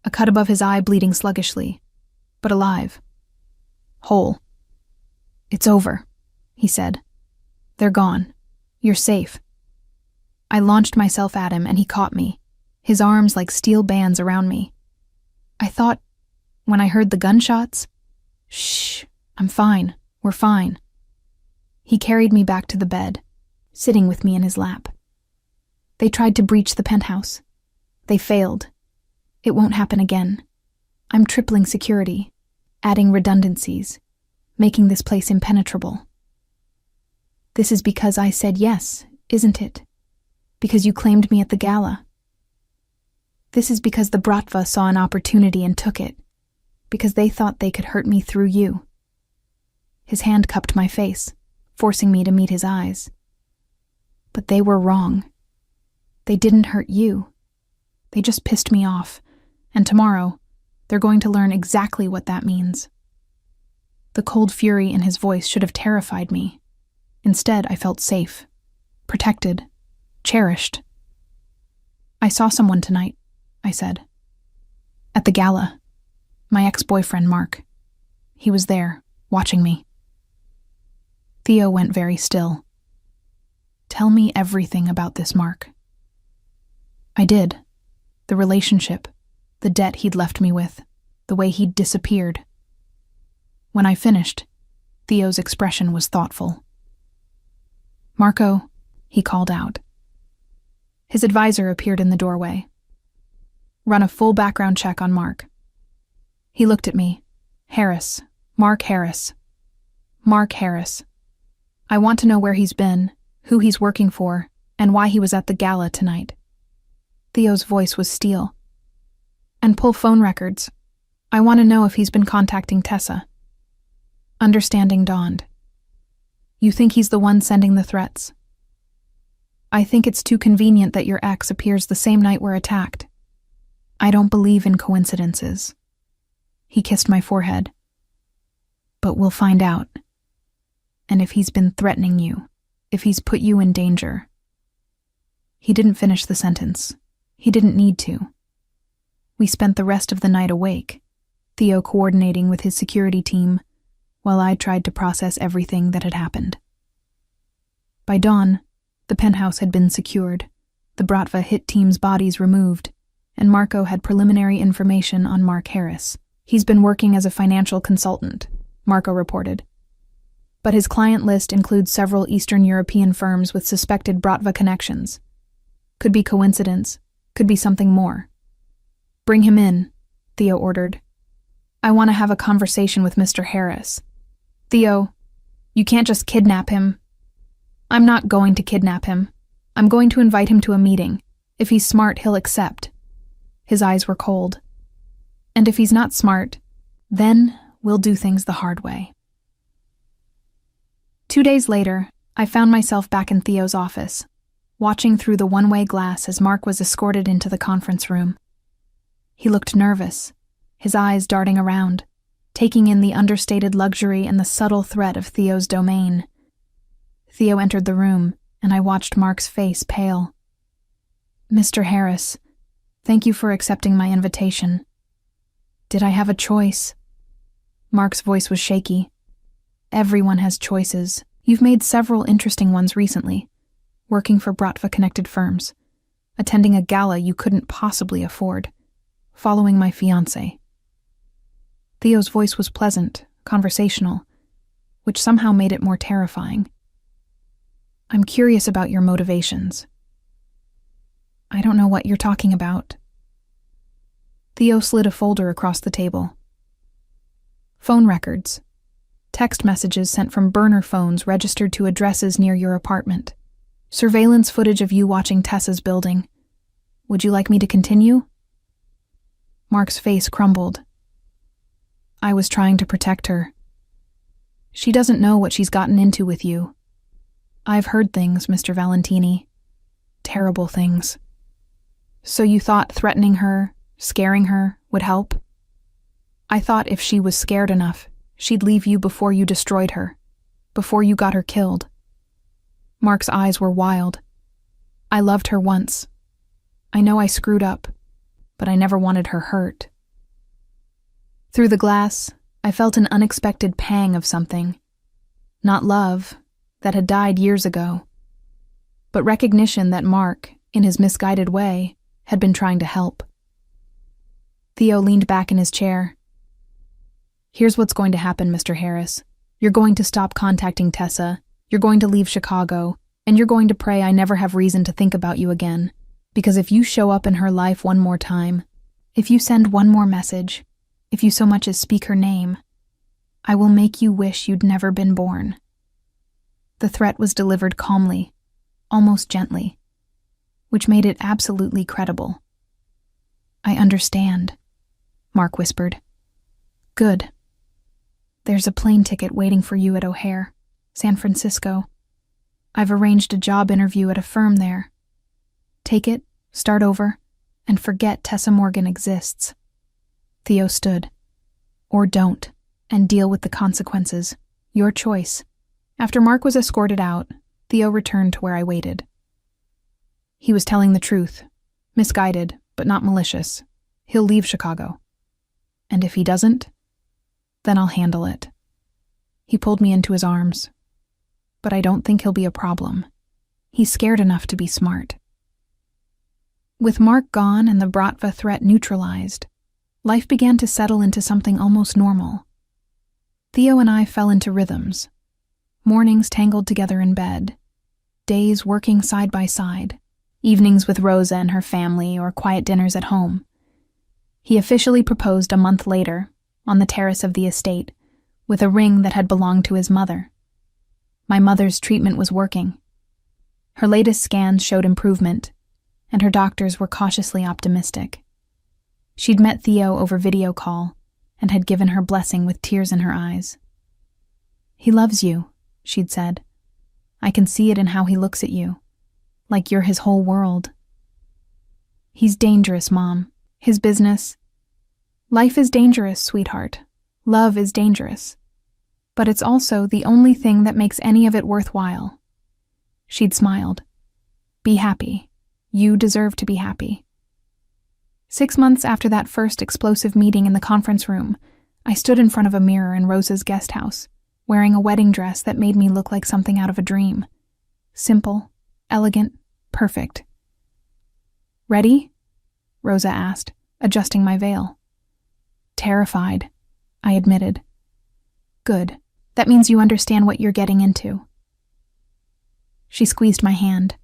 a cut above his eye bleeding sluggishly, but alive. Whole. It's over, he said. They're gone. You're safe. I launched myself at him and he caught me, his arms like steel bands around me. I thought, when I heard the gunshots, shh, I'm fine, we're fine. He carried me back to the bed, sitting with me in his lap. They tried to breach the penthouse. They failed. It won't happen again. I'm tripling security, adding redundancies, making this place impenetrable. This is because I said yes, isn't it? Because you claimed me at the gala. This is because the Bratva saw an opportunity and took it, because they thought they could hurt me through you. His hand cupped my face, forcing me to meet his eyes. But they were wrong. They didn't hurt you. They just pissed me off, and tomorrow, they're going to learn exactly what that means. The cold fury in his voice should have terrified me. Instead, I felt safe, protected, cherished. I saw someone tonight, I said. At the gala. My ex-boyfriend, Mark. He was there, watching me. Theo went very still. Tell me everything about this, Mark. I did. The relationship, the debt he'd left me with, the way he'd disappeared. When I finished, Theo's expression was thoughtful. Marco, he called out. His advisor appeared in the doorway. Run a full background check on Mark. He looked at me. Harris. Mark Harris. Mark Harris. I want to know where he's been, who he's working for, and why he was at the gala tonight. Theo's voice was steel. And pull phone records. I want to know if he's been contacting Tessa. Understanding dawned. You think he's the one sending the threats? I think it's too convenient that your ex appears the same night we're attacked. I don't believe in coincidences. He kissed my forehead. But we'll find out. And if he's been threatening you, if he's put you in danger. He didn't finish the sentence. He didn't need to. We spent the rest of the night awake, Theo coordinating with his security team, while I tried to process everything that had happened. By dawn, the penthouse had been secured, the Bratva hit team's bodies removed, and Marco had preliminary information on Mark Harris. He's been working as a financial consultant, Marco reported. But his client list includes several Eastern European firms with suspected Bratva connections. Could be coincidence, could be something more. Bring him in, Theo ordered. I want to have a conversation with Mr. Harris. Theo, you can't just kidnap him. I'm not going to kidnap him. I'm going to invite him to a meeting. If he's smart, he'll accept. His eyes were cold. And if he's not smart, then we'll do things the hard way. 2 days later, I found myself back in Theo's office, watching through the one-way glass as Mark was escorted into the conference room. He looked nervous, his eyes darting around, taking in the understated luxury and the subtle threat of Theo's domain. Theo entered the room, and I watched Mark's face pale. Mr. Harris, thank you for accepting my invitation. Did I have a choice? Mark's voice was shaky. Everyone has choices. You've made several interesting ones recently. Working for Bratva-connected firms. Attending a gala you couldn't possibly afford. Following my fiancé. Theo's voice was pleasant, conversational, which somehow made it more terrifying. I'm curious about your motivations. I don't know what you're talking about. Theo slid a folder across the table. Phone records. Text messages sent from burner phones registered to addresses near your apartment. Surveillance footage of you watching Tessa's building. Would you like me to continue? Mark's face crumbled. I was trying to protect her. She doesn't know what she's gotten into with you. I've heard things, Mr. Valentini. Terrible things. So you thought threatening her, scaring her, would help? I thought if she was scared enough, she'd leave you before you destroyed her, before you got her killed. Mark's eyes were wild. I loved her once. I know I screwed up, but I never wanted her hurt. Through the glass, I felt an unexpected pang of something. Not love, that had died years ago, but recognition that Mark, in his misguided way, had been trying to help. Theo leaned back in his chair. Here's what's going to happen, Mr. Harris. You're going to stop contacting Tessa, you're going to leave Chicago, and you're going to pray I never have reason to think about you again. Because if you show up in her life one more time, if you send one more message, if you so much as speak her name, I will make you wish you'd never been born. The threat was delivered calmly, almost gently, which made it absolutely credible. I understand, Mark whispered. Good. There's a plane ticket waiting for you at O'Hare, San Francisco. I've arranged a job interview at a firm there. Take it, start over, and forget Tessa Morgan exists. Theo stood. Or don't, and deal with the consequences. Your choice. After Mark was escorted out, Theo returned to where I waited. He was telling the truth. Misguided, but not malicious. He'll leave Chicago. And if he doesn't, then I'll handle it. He pulled me into his arms. But I don't think he'll be a problem. He's scared enough to be smart. With Mark gone and the Bratva threat neutralized, life began to settle into something almost normal. Theo and I fell into rhythms. Mornings tangled together in bed, days working side by side, evenings with Rosa and her family or quiet dinners at home. He officially proposed a month later, on the terrace of the estate, with a ring that had belonged to his mother. My mother's treatment was working. Her latest scans showed improvement, and her doctors were cautiously optimistic. She'd met Theo over video call and had given her blessing with tears in her eyes. "He loves you," she'd said. "I can see it in how he looks at you, like you're his whole world." "He's dangerous, Mom. His business." "Life is dangerous, sweetheart. Love is dangerous. But it's also the only thing that makes any of it worthwhile." She'd smiled. "Be happy. You deserve to be happy." 6 months after that first explosive meeting in the conference room, I stood in front of a mirror in Rosa's guest house, wearing a wedding dress that made me look like something out of a dream. Simple, elegant, perfect. "Ready?" Rosa asked, adjusting my veil. "Terrified," I admitted. "Good. That means you understand what you're getting into." She squeezed my hand.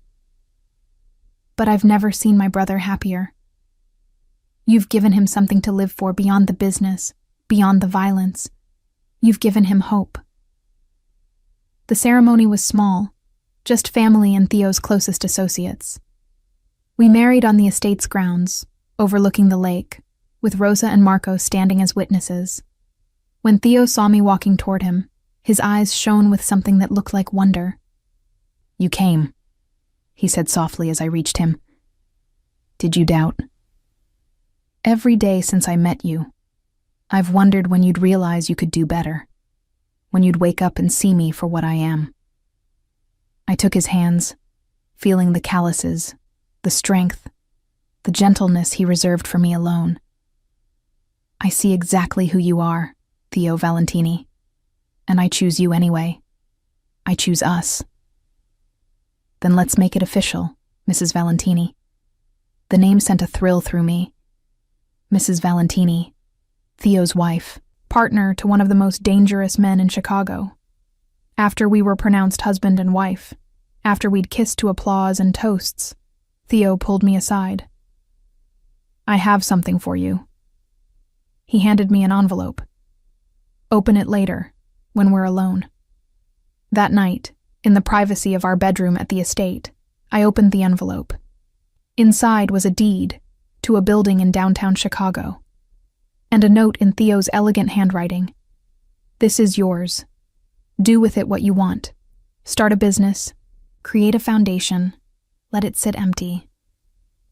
"But I've never seen my brother happier. You've given him something to live for beyond the business, beyond the violence. You've given him hope." The ceremony was small, just family and Theo's closest associates. We married on the estate's grounds, overlooking the lake, with Rosa and Marco standing as witnesses. When Theo saw me walking toward him, his eyes shone with something that looked like wonder. "You came," he said softly as I reached him. "Did you doubt?" "Every day since I met you, I've wondered when you'd realize you could do better, when you'd wake up and see me for what I am." I took his hands, feeling the calluses, the strength, the gentleness he reserved for me alone. "I see exactly who you are, Theo Valentini, and I choose you anyway. I choose us." "Then let's make it official, Mrs. Valentini." The name sent a thrill through me. Mrs. Valentini, Theo's wife, partner to one of the most dangerous men in Chicago. After we were pronounced husband and wife, after we'd kissed to applause and toasts, Theo pulled me aside. "I have something for you." He handed me an envelope. "Open it later, when we're alone." That night, in the privacy of our bedroom at the estate, I opened the envelope. Inside was a deed to a building in downtown Chicago, and a note in Theo's elegant handwriting. "This is yours. Do with it what you want. Start a business, create a foundation, let it sit empty.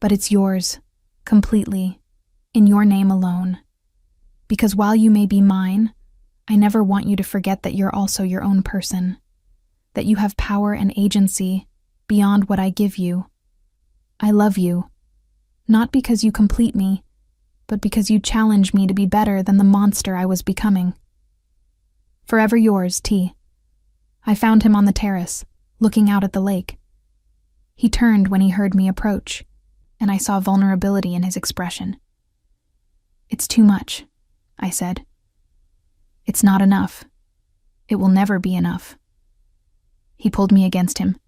But it's yours, completely, in your name alone. Because while you may be mine, I never want you to forget that you're also your own person, that you have power and agency beyond what I give you. I love you, not because you complete me, but because you challenge me to be better than the monster I was becoming. Forever yours, T." I found him on the terrace, looking out at the lake. He turned when he heard me approach, and I saw vulnerability in his expression. "It's too much," I said. "It's not enough. It will never be enough." He pulled me against him.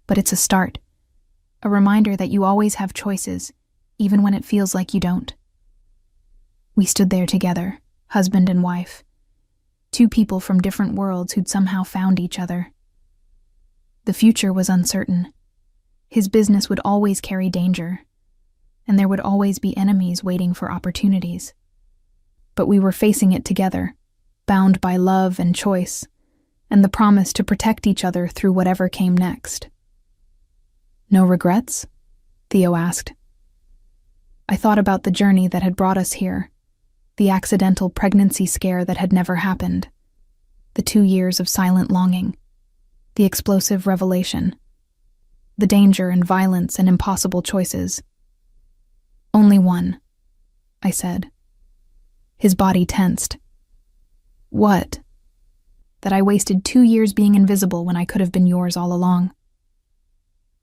"But it's a start. A reminder that you always have choices, even when it feels like you don't." We stood there together, husband and wife, two people from different worlds who'd somehow found each other. The future was uncertain. His business would always carry danger, and there would always be enemies waiting for opportunities. But we were facing it together, bound by love and choice, and the promise to protect each other through whatever came next. "No regrets?" Theo asked. I thought about the journey that had brought us here, the accidental pregnancy scare that had never happened, the 2 years of silent longing, the explosive revelation, the danger and violence and impossible choices. "Only one," I said. His body tensed. What? That I wasted 2 years being invisible when I could have been yours all along.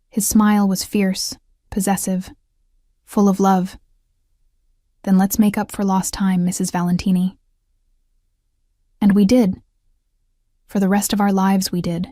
His smile was fierce, possessive, full of love. Then let's make up for lost time, Mrs. Valentini. And we did. For the rest of our lives we did.